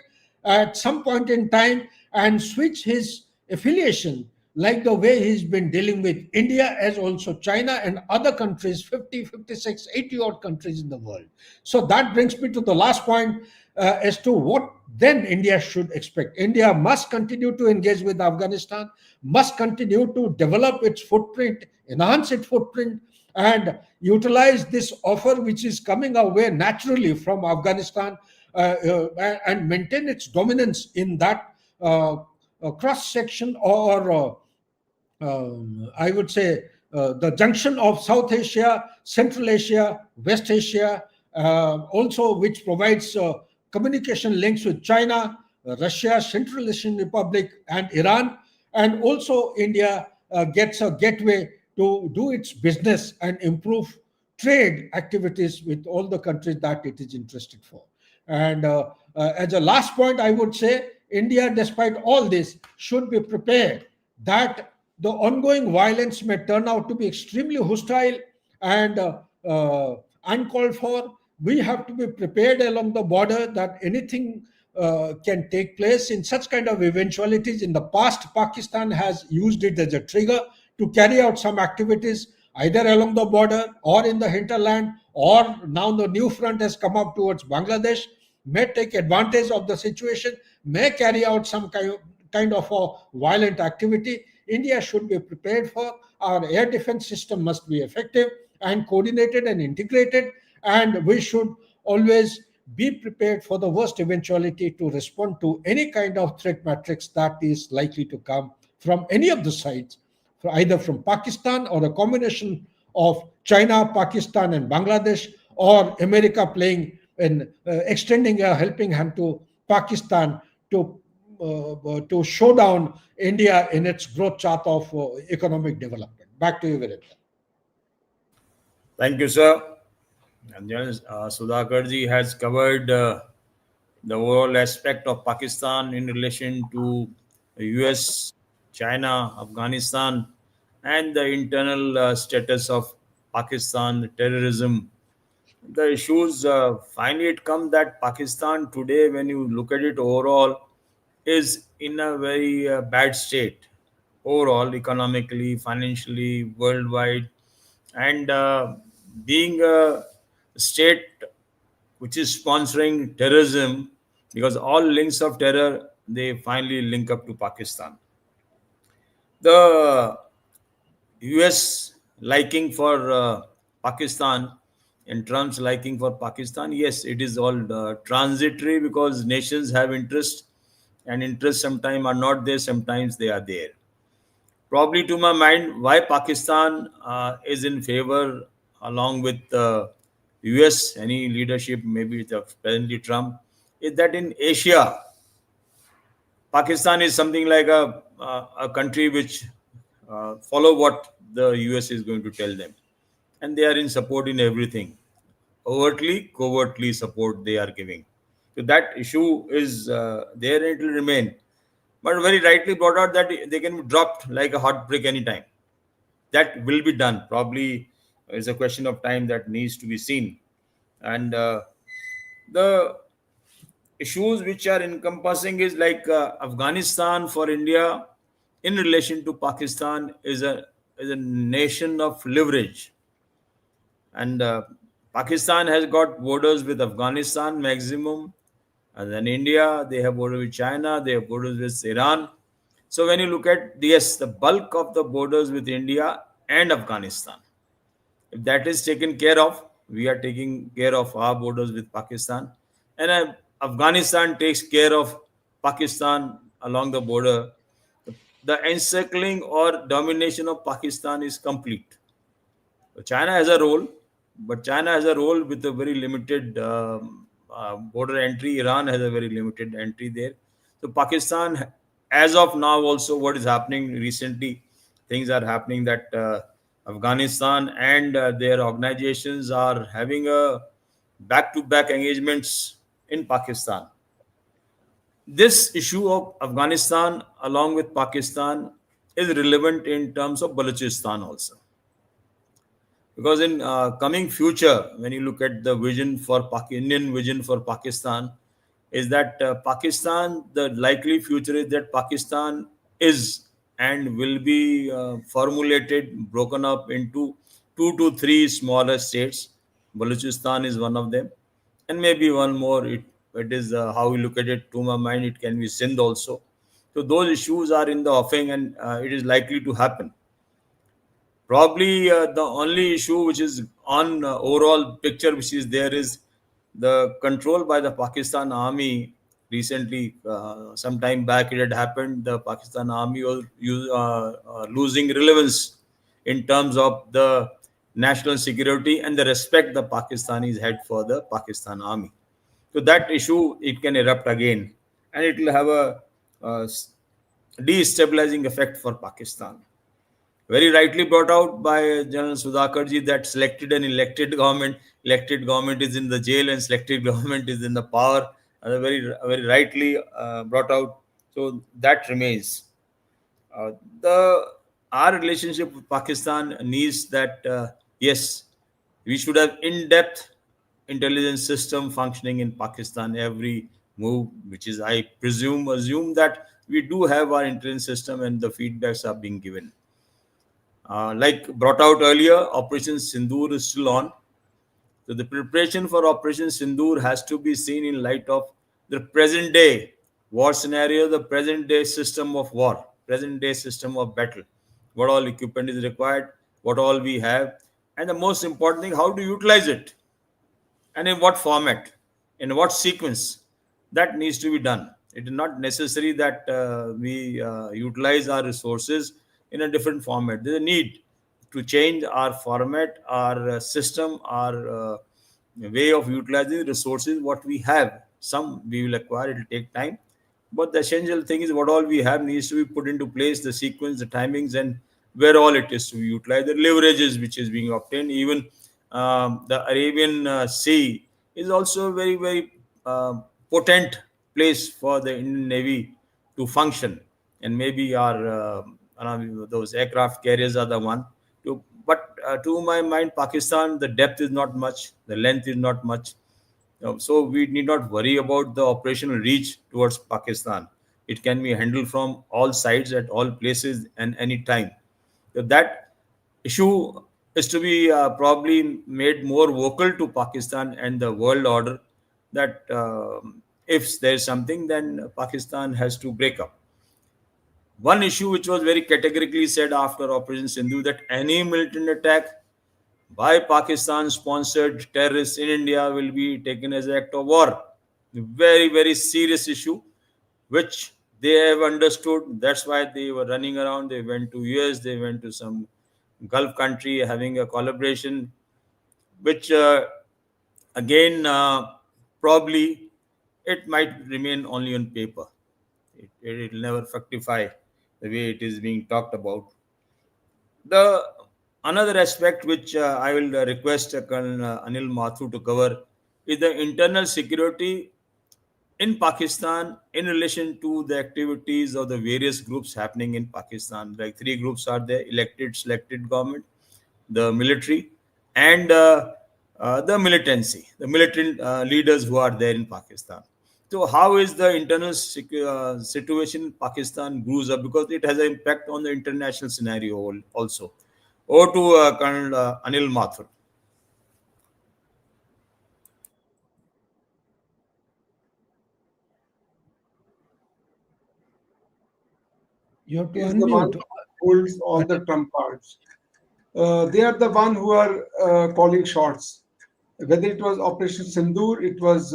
at some point in time and switch his affiliation, like the way he's been dealing with India as also China and other countries, 50, 56, 80 odd countries in the world. So that brings me to the last point as to what then India should expect. India must continue to engage with Afghanistan, must continue to develop its footprint, enhance its footprint, and utilize this offer which is coming our way naturally from Afghanistan, and maintain its dominance in that cross section, or I would say the junction of South Asia, Central Asia, West Asia, also which provides communication links with China, Russia, Central Asian Republic, and Iran. And also India gets a gateway to do its business and improve trade activities with all the countries that it is interested for. And as a last point, I would say India, despite all this, should be prepared that the ongoing violence may turn out to be extremely hostile and uncalled for. We have to be prepared along the border that anything can take place in such kind of eventualities. In the past, Pakistan has used it as a trigger to carry out some activities either along the border or in the hinterland, or now the new front has come up towards Bangladesh, may take advantage of the situation, may carry out some kind of a violent activity. India should be prepared for. Our air defense system must be effective and coordinated and integrated, and we should always be prepared for the worst eventuality to respond to any kind of threat matrix that is likely to come from any of the sides, either from Pakistan or a combination of China, Pakistan, and Bangladesh, or America playing and extending a helping hand to Pakistan to show down India in its growth chart of economic development. Back to you, Virendra. Thank you, sir. And Sudhakar Jee has covered the overall aspect of Pakistan in relation to the US, China, Afghanistan, and the internal status of Pakistan, terrorism. The issues, finally, it comes that Pakistan today, when you look at it overall, is in a very bad state overall, economically, financially, worldwide, and being a state which is sponsoring terrorism, because all links of terror, they finally link up to Pakistan. The US liking for Pakistan and Trump's liking for Pakistan, yes, it is all transitory, because nations have interest, and interests sometimes are not there, sometimes they are there. Probably, to my mind, why Pakistan is in favor along with the US, any leadership, maybe the presently Trump, is that in Asia, Pakistan is something like a country which follow what the US is going to tell them, and they are in support in everything, overtly, covertly support they are giving. So that issue is there, and it will remain. But very rightly brought out that they can be dropped like a hot brick anytime. That will be done. Probably is a question of time that needs to be seen. And the issues which are encompassing is like Afghanistan for India in relation to Pakistan is a nation of leverage, and Pakistan has got borders with Afghanistan maximum, and then India, they have borders with China, they have borders with Iran. So when you look at, yes, the bulk of the borders with India and Afghanistan. If that is taken care of, we are taking care of our borders with Pakistan, and Afghanistan takes care of Pakistan along the border. The encircling or domination of Pakistan is complete. China has a role, but China has a role with a very limited border entry. Iran has a very limited entry there. So Pakistan, as of now, also what is happening recently, things are happening that Afghanistan and their organizations are having a back-to-back engagements in Pakistan. This issue of Afghanistan along with Pakistan is relevant in terms of Balochistan also, because in coming future, when you look at the vision for Indian vision for Pakistan, is that Pakistan, the likely future is that Pakistan is and will be formulated, broken up into 2 to 3 smaller states. Balochistan is one of them, and maybe one more. It is how we look at it. To my mind, it can be Sindh also. So those issues are in the offing, and it is likely to happen. Probably the only issue which is on overall picture which is there is the control by the Pakistan army. Recently, some time back, it had happened. The Pakistan army was losing relevance in terms of the national security and the respect the Pakistanis had for the Pakistan army. So that issue, it can erupt again, and it will have a destabilizing effect for Pakistan. Very rightly brought out by General Sudhakar Jee that selected and elected government is in the jail and selected government is in the power. Very rightly brought out. So that remains. Uh, the Our relationship with Pakistan needs that yes, we should have in-depth intelligence system functioning in Pakistan. Every move, which is I presume assume that we do have our intelligence system and the feedbacks are being given. Like brought out earlier, Operation Sindoor is still on. So the preparation for Operation Sindoor has to be seen in light of the present day war scenario, the present day system of war, present day system of battle. What all equipment is required, what all we have, and the most important thing, how to utilize it and in what format, in what sequence. That needs to be done. It is not necessary that we utilize our resources in a different format. There's a need to change our format, our system, our way of utilizing resources, what we have. Some we will acquire, it will take time. But the essential thing is what all we have needs to be put into place, the sequence, the timings, and where all it is to be utilized, the leverages which is being obtained. Even the Arabian Sea is also a very, very potent place for the Indian Navy to function. And maybe those aircraft carriers are the one. But to my mind, Pakistan, the depth is not much, the length is not much. So we need not worry about the operational reach towards Pakistan. It can be handled from all sides at all places and any time. So that issue is to be probably made more vocal to Pakistan and the world order that if there is something, then Pakistan has to break up. One issue which was very categorically said after Operation Sindhu that any militant attack by Pakistan sponsored terrorists in India will be taken as an act of war. Very, very serious issue, which they have understood. That's why they were running around. They went to US, they went to some Gulf country having a collaboration, which again probably it might remain only on paper. It will never fructify the way it is being talked about. The another aspect which I will request Colonel Anil Mathur to cover is the internal security in Pakistan in relation to the activities of the various groups happening in Pakistan. Like 3 groups are there: elected, selected government, the military, and the militancy, the militant leaders who are there in Pakistan. So, how is the internal situation in Pakistan grows up, because it has an impact on the international scenario also. Over to Colonel Anil Mathur. You have to Is the one unmute. who holds all the trump cards. They are the one who are calling shots. Whether it was Operation Sindoor, it was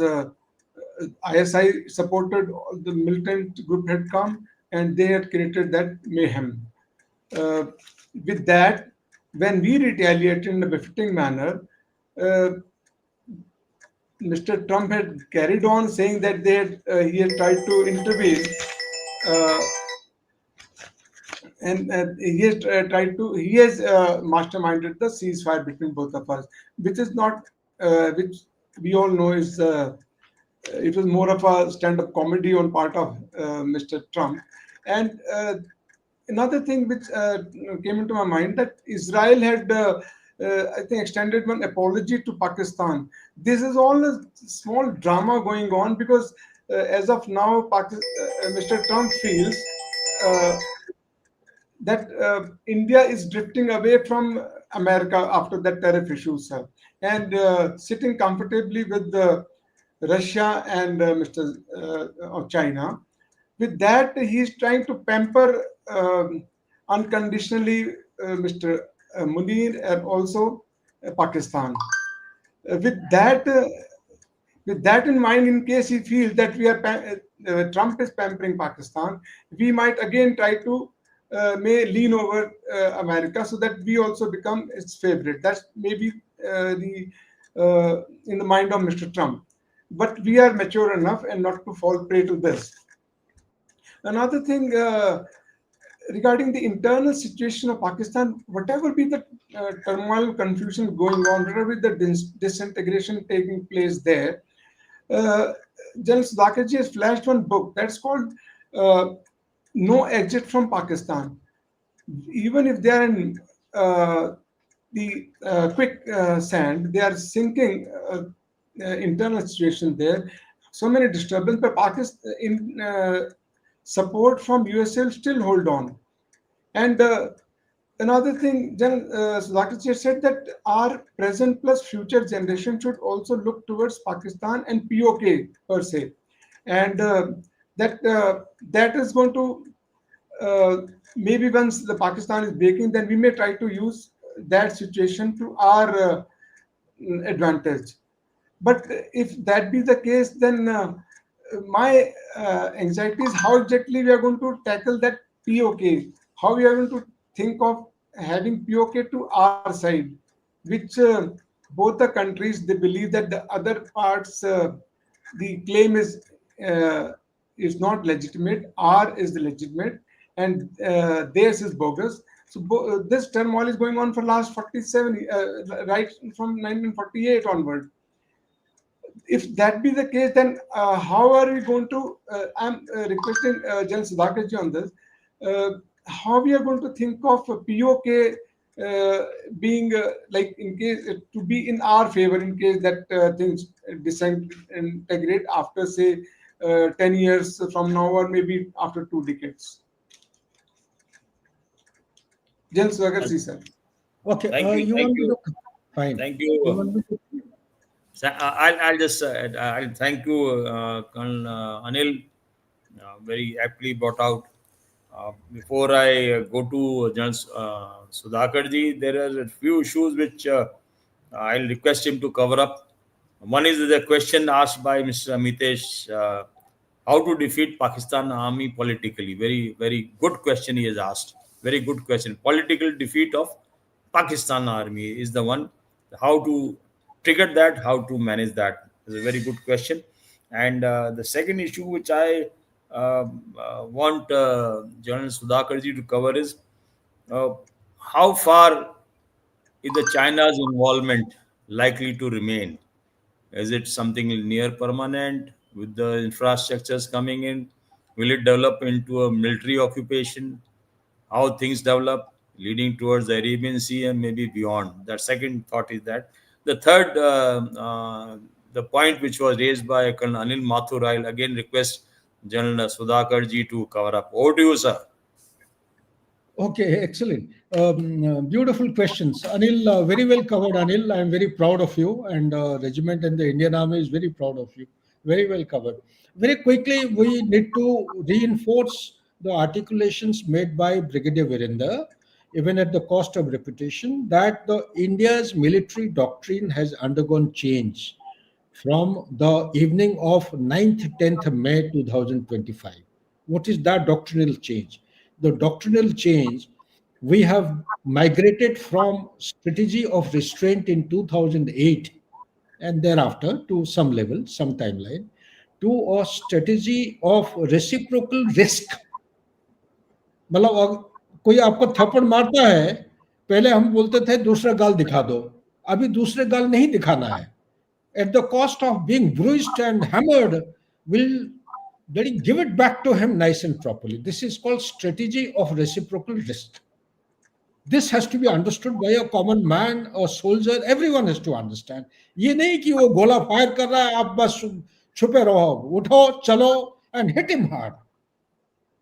ISI supported the militant group had come and they had created that mayhem. Uh, with that, when we retaliated in a befitting manner, uh, Mr. Trump had carried on saying that he had tried to intervene, uh, and he has masterminded the ceasefire between both of us, which is not, which we all know is it was more of a stand-up comedy on part of Mr. Trump. And another thing which came into my mind, that Israel had, I think, extended one apology to Pakistan. This is all a small drama going on because as of now, Mr. Trump feels uh, that India is drifting away from America after that tariff issues, sir, and sitting comfortably with Russia and Mr. Of China. With that, he is trying to pamper unconditionally Mr. Munir and also Pakistan. With that, with that in mind, in case he feels that Trump is pampering Pakistan, we might again try to may lean over America so that we also become its favorite. That's maybe the in the mind of Mr. Trump. But we are mature enough and not to fall prey to this. Another thing regarding the internal situation of Pakistan, whatever be the turmoil, confusion going on, whatever be the disintegration taking place there, uh, General Sudhakar Jee has flashed one book that's called No Exit from Pakistan. Even if they are in the quick sand, they are sinking internal situation there. So many disturbance, but Pakistan in support from USA will still hold on. And another thing, Sudhakar Chair said that our present plus future generation should also look towards Pakistan and POK per se, and that is going to maybe once the Pakistan is breaking, then we may try to use that situation to our advantage. But if that be the case, then my anxiety is how exactly we are going to tackle that POK, how we are going to think of having POK to our side, which both the countries, they believe that the other parts, the claim is not legitimate, R is the legitimate, and theirs is bogus. So this turmoil is going on for last 47, right from 1948 onward. If that be the case, then how are we going to? I'm requesting Jan Sudhakar Ji on this. How we are going to think of POK being like in case to be in our favor in case that things disintegrate after say 10 years from now or maybe after 2 decades. Jan Sudhakar Ji, sir. Okay, Thank you. you Thank want me you. to fine. Thank You you. want me to I'll just I'll thank you, Colonel Anil. Very aptly brought out. Before I go to General Sudhakar Ji, there are a few issues which I'll request him to cover up. One is the question asked by Mr. Amitesh, how to defeat Pakistan army politically. Very, very good question he has asked. Very good question. Political defeat of Pakistan army is the one. How to trigger that, how to manage that is a very good question. And the second issue which I want General Sudhakar Ji to cover is uh, how far is the China's involvement likely to remain? Is it something near permanent with the infrastructures coming in? Will it develop into a military occupation? How things develop, leading towards the Arabian Sea and maybe beyond? That second thought is that. The third, the point which was raised by Colonel Anil Mathur, I'll again request General Sudhakar Ji to cover up. Over to you, sir. Okay, excellent. Beautiful questions. Anil, very well covered, Anil. I'm very proud of you, and regiment and the Indian Army is very proud of you. Very well covered. Very quickly, we need to reinforce the articulations made by Brigadier Virendra. even at the cost of reputation, that the India's military doctrine has undergone change from the evening of 9th 10th May 2025. What is that doctrinal change? The doctrinal change, we have migrated from strategy of restraint in 2008 and thereafter to some level, some timeline, to a strategy of reciprocal risk. मतलब कोई आपको थप्पड़ मारता है, पहले हम बोलते थे दूसरा गाल दिखा दो, अभी दूसरे गाल नहीं दिखाना है. At the cost of being bruised and hammered, will give it back to him nice and properly. This is called strategy of reciprocal risk. This has to be understood by a common man, a soldier, everyone has to understand. ये नहीं कि वो गोला fire कर रहा है, आप बस छुपे रहो, उठो, चलो, and hit him hard.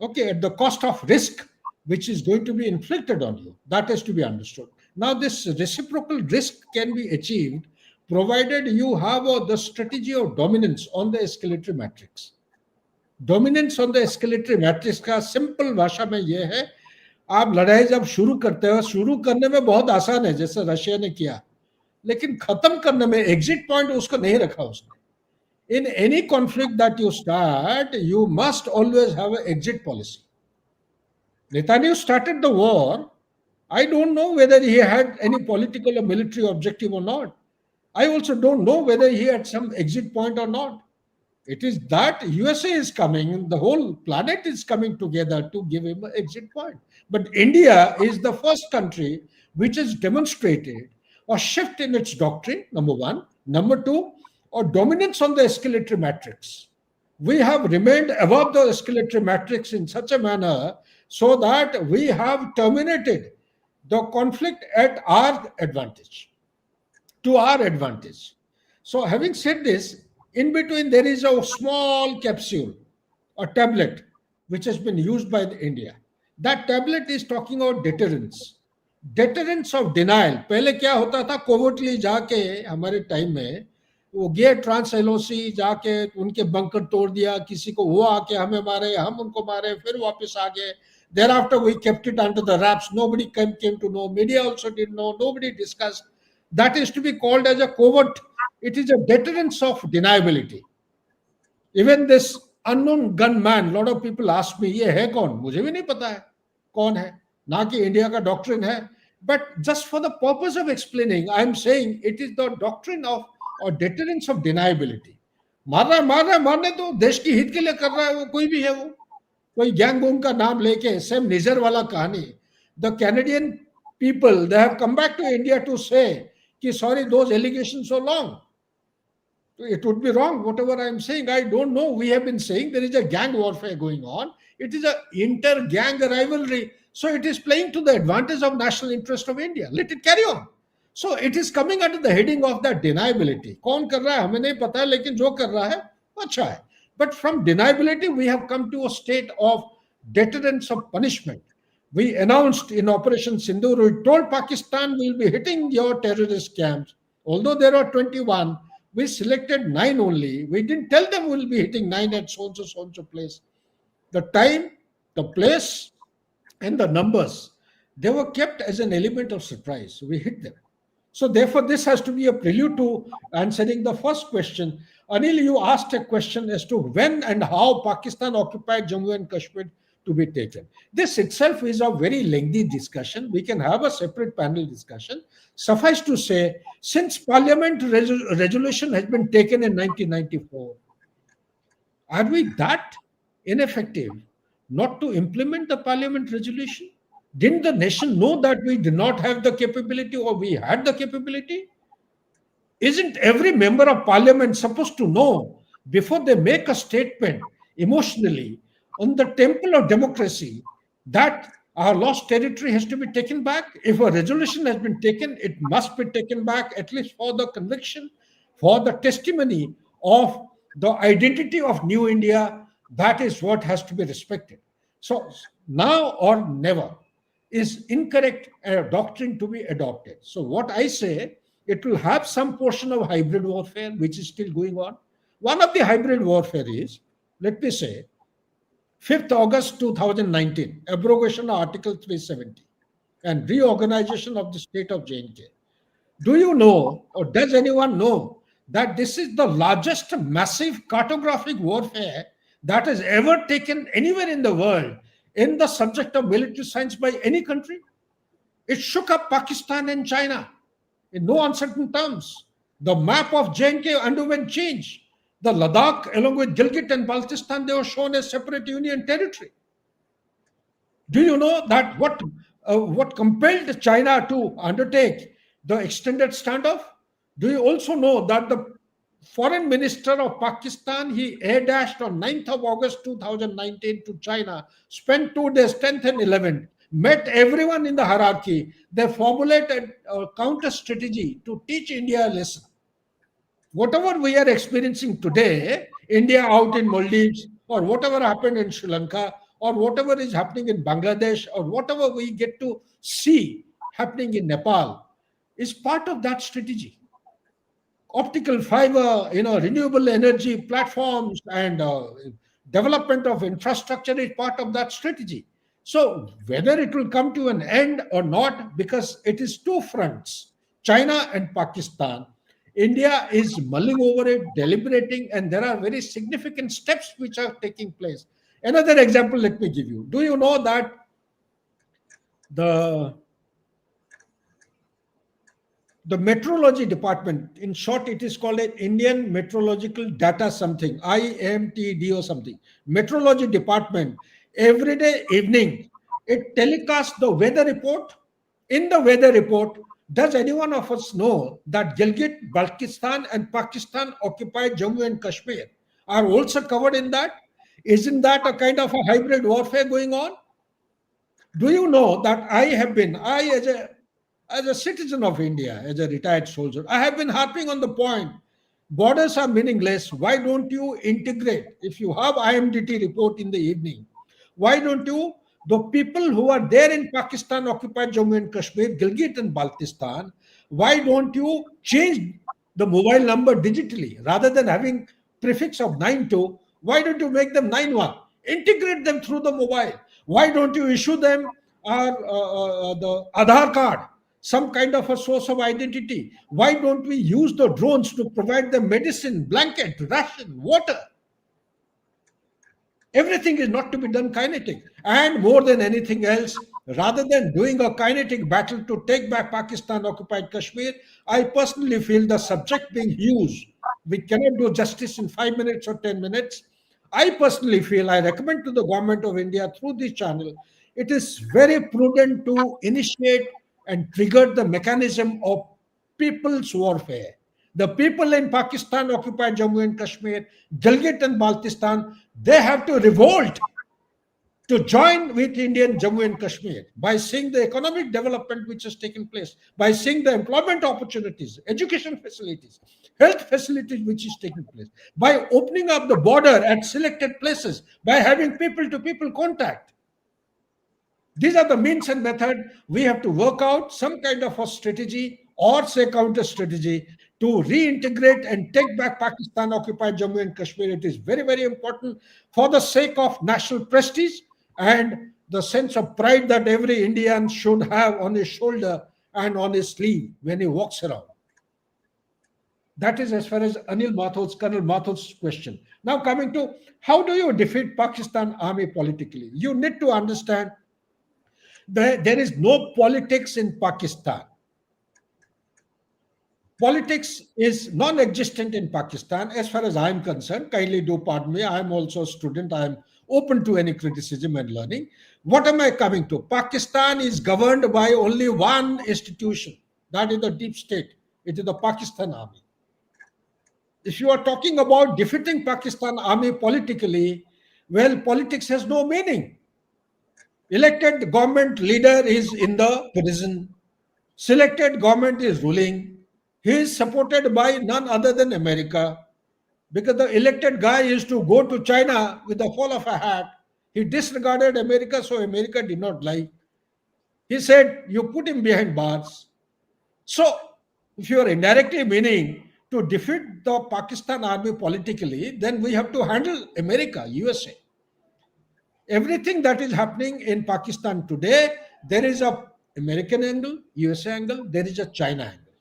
Okay, at the cost of risk, which is going to be inflicted on you. That has to be understood. Now, this reciprocal risk can be achieved provided you have the strategy of dominance on the escalatory matrix. Dominance on the escalatory matrix का simple भाषा में ये है, आप लड़ाई जब शुरू करते हो, शुरू करने में बहुत आसान है, जैसे रशिया ने किया, लेकिन खत्म करने में एग्जिट पॉइंट उसको नहीं रखा उसने. In any conflict that you start, you must always have an exit policy. Netanyahu started the war. I don't know whether he had any political or military objective or not. I also don't know whether he had some exit point or not. It is that USA is coming, the whole planet is coming together to give him an exit point. But India is the first country which has demonstrated a shift in its doctrine, number one. Number two, or dominance on the escalatory matrix. We have remained above the escalatory matrix in such a manner so that we have terminated the conflict at our advantage, to our advantage. So, having said this, in between there is a small capsule, a tablet, which has been used by India. That tablet is talking about deterrence. Deterrence of denial. पहले क्या होता था, covertly जाके हमारे time में वो गए trans LOC जाके उनके बंकर तोड़ दिया, किसी को वो आके हमें मारे, हम उनको मारे, फिर वापस आ गए. Thereafter we kept it under the wraps. Nobody came to know. Media also didn't know. Nobody discussed. That is to be called as a covert. It is a deterrence of deniability. Even this unknown gunman, lot of people ask me, ये है कौन? मुझे भी नहीं पता है कौन है, ना कि इंडिया का डॉक्ट्रिन है. But just for the purpose of explaining, I am saying it is the doctrine of or deterrence of deniability. मारने तो देश की हित के लिए कर रहा है, वो कोई भी है, वो कोई गैंग वोंग का नाम लेके, सेम निजर वाला कहानी. The Canadian people, they have come back to India to say कि sorry, those allegations so long. It would be wrong, whatever I am saying. I don't know. We have been saying there is a gang warfare going on. It is an inter-gang rivalry. So it is playing to the advantage of national interest of India. Let it carry on. So it is coming under the heading of that deniability. कौन कर रहा है हमें नहीं पता है, लेकिन जो कर रहा है अच्छा है. But from deniability, we have come to a state of deterrence of punishment. We announced in Operation Sindoor, we told Pakistan we will be hitting your terrorist camps. Although there are 21, we selected 9 only. We didn't tell them we will be hitting 9 at so-and-so place. The time, the place, and the numbers, they were kept as an element of surprise. We hit them. So therefore, this has to be a prelude to answering the first question. Anil, you asked a question as to when and how Pakistan occupied Jammu and Kashmir to be taken. This itself is a very lengthy discussion. We can have a separate panel discussion. Suffice to say, since Parliament resolution has been taken in 1994, are we that ineffective not to implement the Parliament resolution? Didn't the nation know that we did not have the capability or we had the capability? Isn't every member of Parliament supposed to know before they make a statement emotionally on the temple of democracy that our lost territory has to be taken back? If a resolution has been taken, it must be taken back, at least for the conviction, for the testimony of the identity of New India. That is what has to be respected. So now or never is incorrect doctrine to be adopted. So what I say, it will have some portion of hybrid warfare, which is still going on. One of the hybrid warfare is, let me say, 5th August 2019, abrogation of Article 370. and reorganization of the state of J&K. Do you know, or does anyone know, that this is the largest massive cartographic warfare that has ever taken anywhere in the world in the subject of military science by any country? It shook up Pakistan and China in no uncertain terms. The map of J&K underwent change. The Ladakh, along with Gilgit and Baltistan, they were shown as separate union territory. Do you know that what compelled China to undertake the extended standoff? Do you also know that the foreign minister of Pakistan, he air dashed on 9th of August 2019 to China, spent 2 days, 10th and 11th, met everyone in the hierarchy. They formulated a counter strategy to teach India a lesson. Whatever we are experiencing today, India out in Maldives, or whatever happened in Sri Lanka, or whatever is happening in Bangladesh, or whatever we get to see happening in Nepal, is part of that strategy. Optical fiber, renewable energy platforms, and development of infrastructure is part of that strategy. So whether it will come to an end or not, because it is two fronts, China and Pakistan, India is mulling over it, deliberating, and there are very significant steps which are taking place. Another example, let me give you. Do you know that the meteorology department, in short, it is called an Indian Meteorological Data something, IMTD or something. Meteorology department, every day evening, it telecasts the weather report. In the weather report, does any one of us know that Gilgit, Baltistan, and Pakistan occupied Jammu and Kashmir are also covered in that? Isn't that a kind of a hybrid warfare going on? Do you know that I as a citizen of India, as a retired soldier, I have been harping on the point, borders are meaningless. Why don't you integrate? If you have IMDT report in the evening, why don't you, the people who are there in Pakistan, occupied Jammu and Kashmir, Gilgit and Baltistan, why don't you change the mobile number digitally rather than having prefix of 92? Why don't you make them 91? Integrate them through the mobile. Why don't you issue them the Aadhaar card, some kind of a source of identity? Why don't we use the drones to provide them medicine, blanket, ration, water? Everything is not to be done kinetic. And more than anything else, rather than doing a kinetic battle to take back Pakistan occupied Kashmir, I personally feel the subject being used, we cannot do justice in 5 minutes or 10 minutes. I personally feel, I recommend to the government of India through this channel, it is very prudent to initiate and trigger the mechanism of people's warfare. The people in Pakistan occupied Jammu and Kashmir, Gilgit and Baltistan, they have to revolt to join with Indian Jammu and Kashmir by seeing the economic development which has taken place, by seeing the employment opportunities, education facilities, health facilities which is taking place, by opening up the border at selected places, by having people-to-people contact. These are the means and method. We have to work out some kind of a strategy or say counter strategy to reintegrate and take back Pakistan occupied Jammu and Kashmir. It is very, very important for the sake of national prestige and the sense of pride that every Indian should have on his shoulder and on his sleeve when he walks around. That is as far as Colonel Mathur's question. Now coming to how do you defeat Pakistan army politically? You need to understand that there is no politics in Pakistan. Politics is non-existent in Pakistan as far as I am concerned. Kindly do pardon me. I am also a student. I am open to any criticism and learning. What am I coming to? Pakistan is governed by only one institution. That is the deep state. It is the Pakistan army. If you are talking about defeating Pakistan army politically, well, politics has no meaning. Elected government leader is in the prison. Selected government is ruling. He is supported by none other than America, because the elected guy used to go to China with the fall of a hat. He disregarded America, so America did not like. He said, you put him behind bars. So, if you are indirectly meaning to defeat the Pakistan army politically, then we have to handle America, USA. Everything that is happening in Pakistan today, there is a American angle, USA angle, there is a China angle.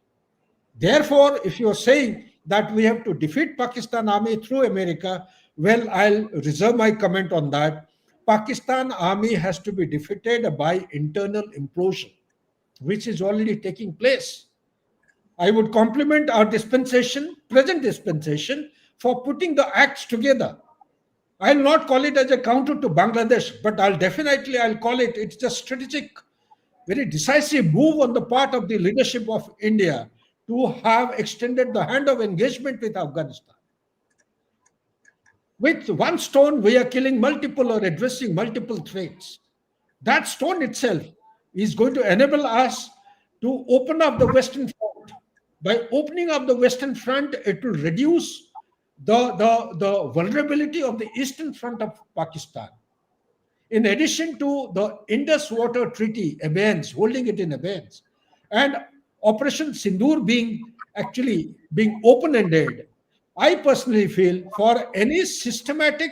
Therefore, if you are saying that we have to defeat Pakistan army through America, well, I'll reserve my comment on that. Pakistan army has to be defeated by internal implosion, which is already taking place. I would compliment our dispensation, present dispensation, for putting the acts together. I'll not call it as a counter to Bangladesh, but I'll call it, it's a strategic, very decisive move on the part of the leadership of India to have extended the hand of engagement with Afghanistan. With one stone, we are killing multiple or addressing multiple threats. That stone itself is going to enable us to open up the Western Front. By opening up the Western Front, it will reduce the vulnerability of the Eastern Front of Pakistan. In addition to the Indus Water Treaty abeyance, holding it in abeyance, and Operation Sindoor being open-ended, I personally feel for any systematic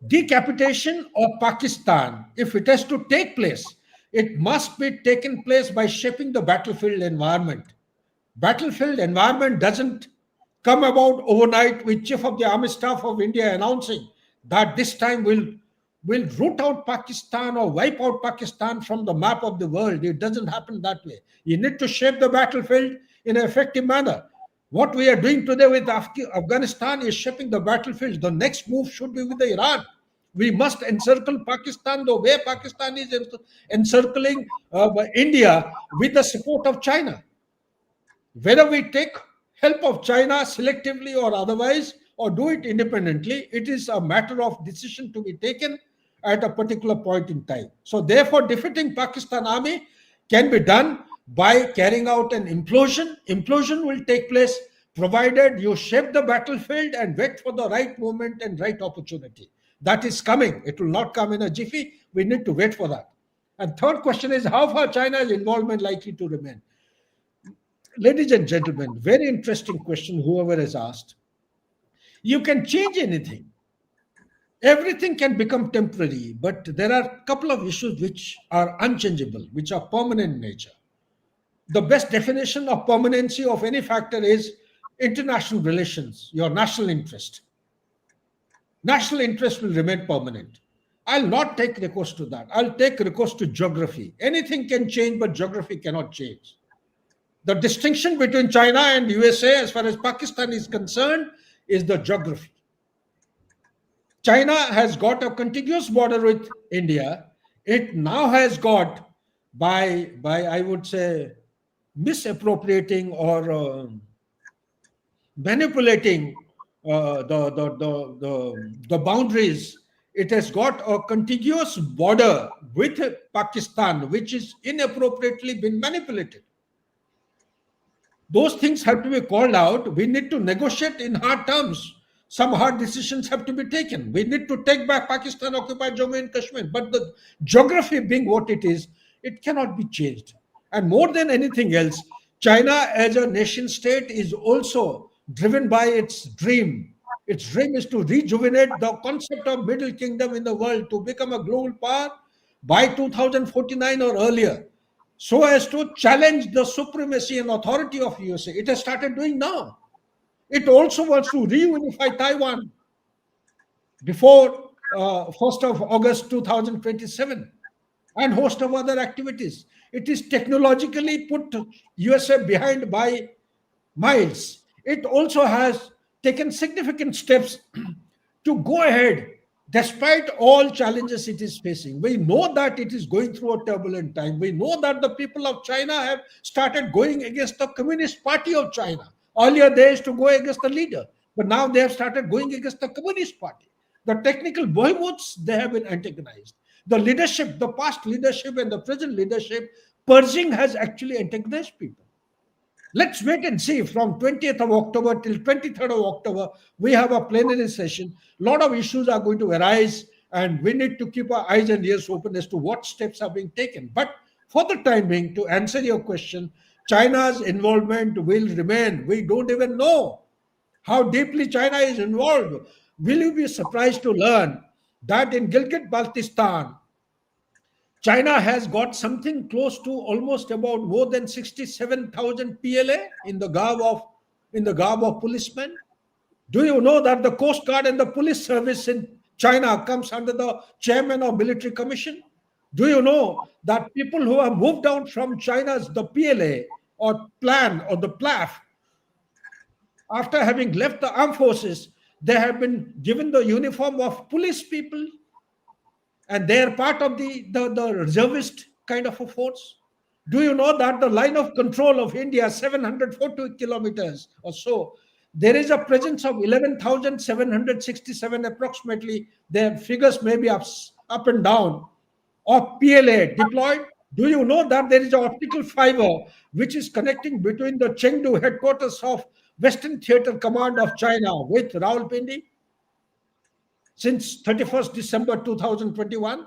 decapitation of Pakistan, if it has to take place, it must be taken place by shaping the battlefield environment. Battlefield environment doesn't come about overnight with Chief of the Army Staff of India announcing that this time we'll root out Pakistan or wipe out Pakistan from the map of the world. It doesn't happen that way. You need to shape the battlefield in an effective manner. What we are doing today with Afghanistan is shaping the battlefield. The next move should be with Iran. We must encircle Pakistan the way Pakistan is encircling India with the support of China. Whether we take help of China selectively or otherwise, or do it independently, it is a matter of decision to be taken at a particular point in time. So therefore, defeating Pakistan army can be done by carrying out an implosion. Implosion will take place provided you shape the battlefield and wait for the right moment and right opportunity. That is coming. It will not come in a jiffy. We need to wait for that. And third question is, how far China's involvement likely to remain? Ladies and gentlemen, very interesting question, whoever has asked. You can change anything. Everything can become temporary, but there are a couple of issues which are unchangeable, which are permanent in nature. The best definition of permanency of any factor is international relations, your national interest. National interest will remain permanent. I'll not take recourse to that. I'll take recourse to geography. Anything can change, but geography cannot change. The distinction between China and USA as far as Pakistan is concerned is the geography. China has got a contiguous border with India. It now has got, by I would say, misappropriating or manipulating the boundaries, it has got a contiguous border with Pakistan, which is inappropriately been manipulated. Those things have to be called out. We need to negotiate in hard terms. Some hard decisions have to be taken. We need to take back Pakistan occupied Jammu and Kashmir. But the geography being what it is, it cannot be changed. And more than anything else, China as a nation state is also driven by its dream. Its dream is to rejuvenate the concept of Middle Kingdom in the world, to become a global power by 2049 or earlier, so as to challenge the supremacy and authority of USA. It has started doing now. It also wants to reunify Taiwan before 1st of August 2027 and host of other activities. It is technologically put USA behind by miles. It also has taken significant steps to go ahead despite all challenges it is facing. We know that it is going through a turbulent time. We know that the people of China have started going against the Communist Party of China. Earlier, they used to go against the leader, but now they have started going against the Communist Party. The technical behemoths, they have been antagonized. The leadership, the past leadership and the present leadership, purging has actually antagonized people. Let's wait and see. From 20th of October till 23rd of October, we have a plenary session. A lot of issues are going to arise, and we need to keep our eyes and ears open as to what steps are being taken. But for the time being, to answer your question, China's involvement will remain. We don't even know how deeply China is involved. Will you be surprised to learn that in Gilgit-Baltistan, China has got something close to almost about more than 67,000 PLA in the garb of policemen. Do you know that the Coast Guard and the police service in China comes under the chairman of military commission? Do you know that people who have moved out from China's the PLA or plan or the PLAF, after having left the armed forces, they have been given the uniform of police people, and they are part of the reservist kind of a force? Do you know that the line of control of India, 740 kilometers or so, there is a presence of 11,767 approximately, their figures may be up and down, of PLA deployed? Do you know that there is an optical fiber which is connecting between the Chengdu headquarters of Western Theater Command of China with Rawalpindi since 31st December 2021?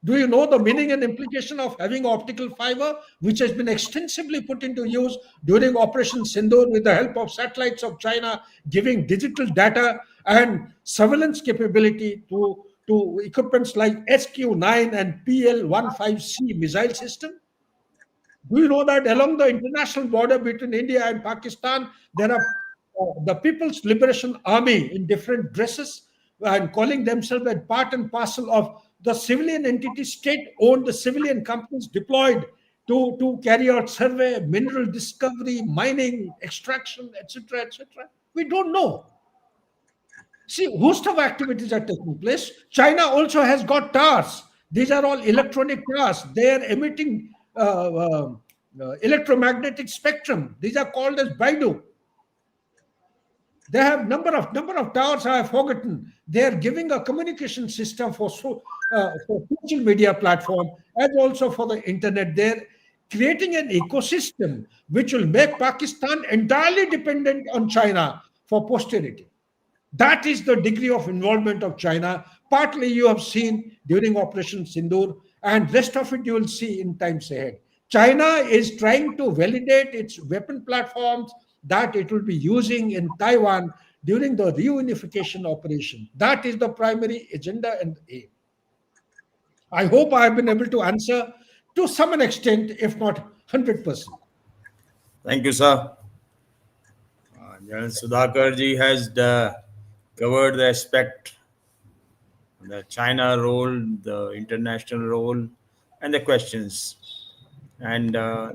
Do you know the meaning and implication of having optical fiber, which has been extensively put into use during Operation Sindoor with the help of satellites of China, giving digital data and surveillance capability to equipments like SQ-9 and PL-15C missile system? Do you know that along the international border between India and Pakistan, there are the People's Liberation Army in different dresses and calling themselves as part and parcel of the civilian entity, state-owned, the civilian companies deployed to carry out survey, mineral discovery, mining, extraction, etc., etc.? We don't know. See, host of activities are taking place. China also has got towers. These are all electronic towers. They are emitting electromagnetic spectrum. These are called as Baidu. They have number of towers I have forgotten. They are giving a communication system for social media platform and also for the internet. They're creating an ecosystem which will make Pakistan entirely dependent on China for posterity. That is the degree of involvement of China. Partly you have seen during Operation Sindoor, and rest of it you will see in times ahead. China is trying to validate its weapon platforms that it will be using in Taiwan during the reunification operation. That is the primary agenda and aim. I hope I have been able to answer to some extent, if not 100%. Thank you, sir. General Sudhakar Jee has covered the aspect, the China role, the international role, and the questions. And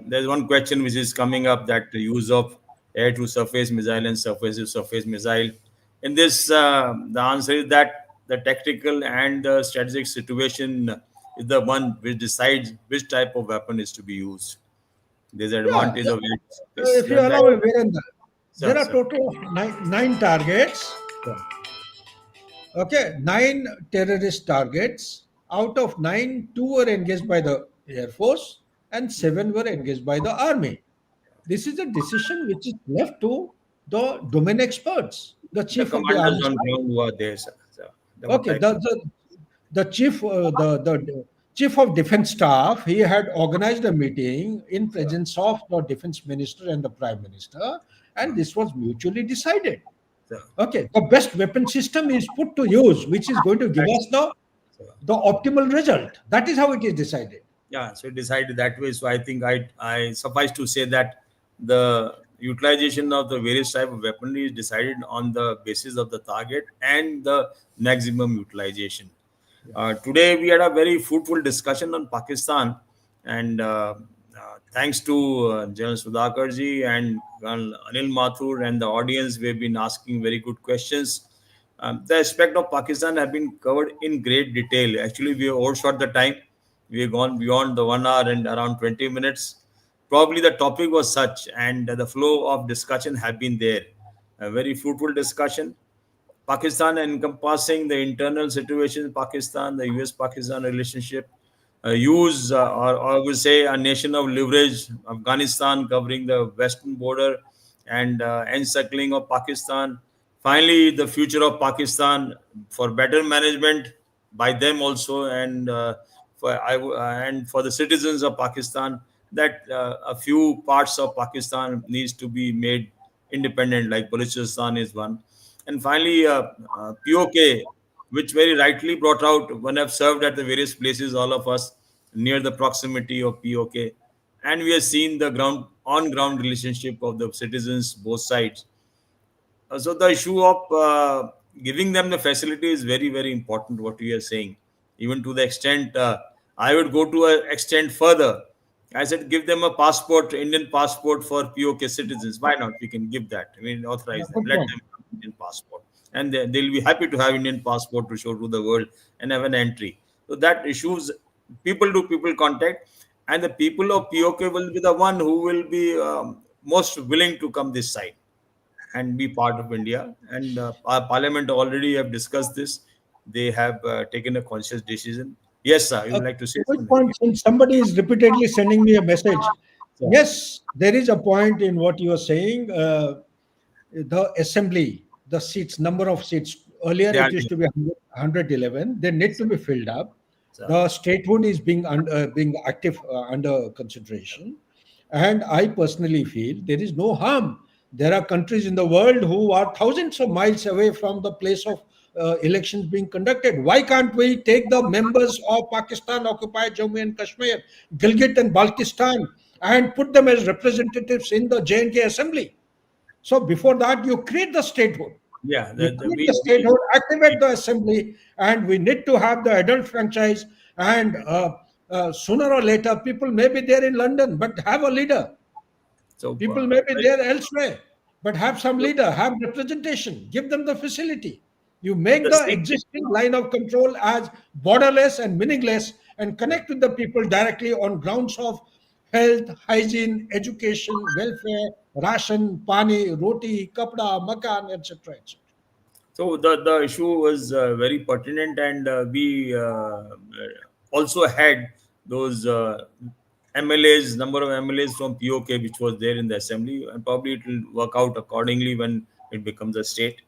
there's one question which is coming up, that the use of air to surface missile and surface to surface missile. In this, the answer is that the tactical and the strategic situation is the one which decides which type of weapon is to be used. There's an Yeah, advantage of it. if you allow me, Birendra, Sir, there are sir. total of nine targets. Okay, 9 terrorist targets. Out of 9, 2 were engaged by the Air Force and 7 were engaged by the Army. This is a decision which is left to the domain experts, the The chief of the commanders army on staff. ground who are there, sir. Okay, the chief the chief of defense staff, he had organized a meeting in presence of the defense minister and the prime minister, and this was mutually decided. Sir. Okay, the best weapon system is put to use, which is going to give us the optimal result. That is how it is decided. Yeah, so decided that way. So I think I suffice to say that the utilization of the various type of weaponry is decided on the basis of the target and the maximum utilization. Today we had a very fruitful discussion on Pakistan, and thanks to General Sudhakar Ji and Anil Mathur and the audience, we've been asking very good questions. The aspect of Pakistan have been covered in great detail. Actually, we overshot the time. We have gone beyond the 1 hour and around 20 minutes. Probably the topic was such, and the flow of discussion have been there. A very fruitful discussion. Pakistan encompassing the internal situation in Pakistan, the US-Pakistan relationship, use or I would say a nation of leverage, Afghanistan covering the western border, and encircling of Pakistan. Finally, the future of Pakistan for better management by them also, and and for the citizens of Pakistan, that a few parts of Pakistan needs to be made independent, like Balochistan is one. And finally, POK, which very rightly brought out when I've served at the various places, all of us, near the proximity of POK, and we have seen the ground on ground relationship of the citizens both sides. So the issue of giving them the facility is very, very important. What we are saying, even to the extent, I would go to an extent further. I said, give them a passport, Indian passport for POK citizens. Why not? We can give that. I mean, Yeah, authorize them. good Let point. them have Indian passport, and they'll be happy to have Indian passport to show to the world and have an entry. So that issues people to people contact, and the people of POK will be the one who will be most willing to come this side and be part of India. And our parliament already have discussed this. They have taken a conscious decision. Yes, sir. You A would like to say quick something? point, since somebody is repeatedly sending me a message. Sir. Yes, there is a point in what you are saying. The assembly, the seats, number of seats. Earlier, Yeah, it used to be 111. They need to be filled up. sir. The statehood is being active under consideration, and I personally feel there is no harm. There are countries in the world who are thousands of miles away from the place of elections being conducted. Why can't we take the members of Pakistan occupied Jammu and Kashmir, Gilgit and Baltistan, and put them as representatives in the J&K assembly? So before that, you create the statehood. Yeah, You create the statehood, activate the assembly, and we need to have the adult franchise. And sooner or later, people may be there in London, but have a leader. so People may be there elsewhere, but have some leader, have representation, give them the facility. You make the the same. existing line of control as borderless and meaningless and connect with the people directly on grounds of health, hygiene, education, welfare, ration, pani, roti, kapda, makan, etc. etc. So the issue was very pertinent, and we also had those MLAs, number of MLAs from POK, which was there in the assembly, and probably it will work out accordingly when it becomes a state.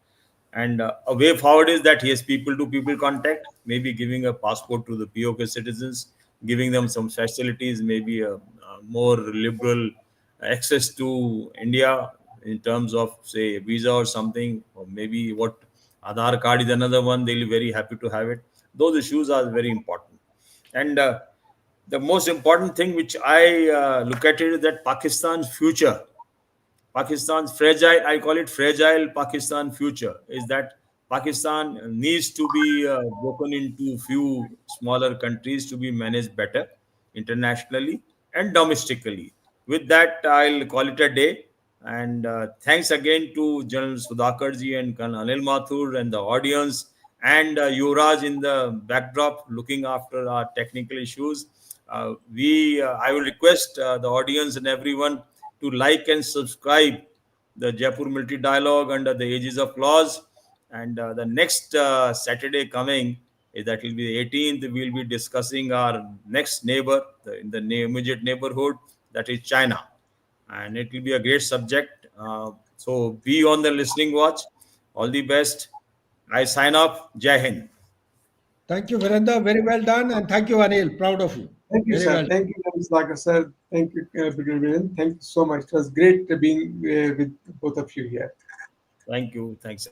And a way forward is that yes, people to people contact, maybe giving a passport to the POK citizens, giving them some facilities, maybe a more liberal access to India in terms of say visa or something, or maybe what Aadhaar card is another one. They'll be very happy to have it. Those issues are very important, and the most important thing which I look at it is that Pakistan's future, Pakistan's fragile, I call it fragile Pakistan future, is that Pakistan needs to be broken into few smaller countries to be managed better internationally and domestically. With that, I'll call it a day. And thanks again to General Sudhakar Ji and Colonel Anil Mathur and the audience, and Yuvraj in the backdrop looking after our technical issues. I will request the audience and everyone to like and subscribe the Jaipur Military Dialogue under the Aegis of Clause. And the next Saturday coming, that will be the 18th, we'll be discussing our next neighbor in the immediate neighborhood, that is China. And it will be a great subject. So be on the listening watch. All the best. I sign off. Jai Hind. Thank you, Virendra. Very well done. And thank you, Anil. Proud of you. Thank you, Very sir. well. Thank you, Mr. Sudhakar, sir. Thank you, Birendra. Thank you so much. It was great being with both of you here. Thank you. Thanks.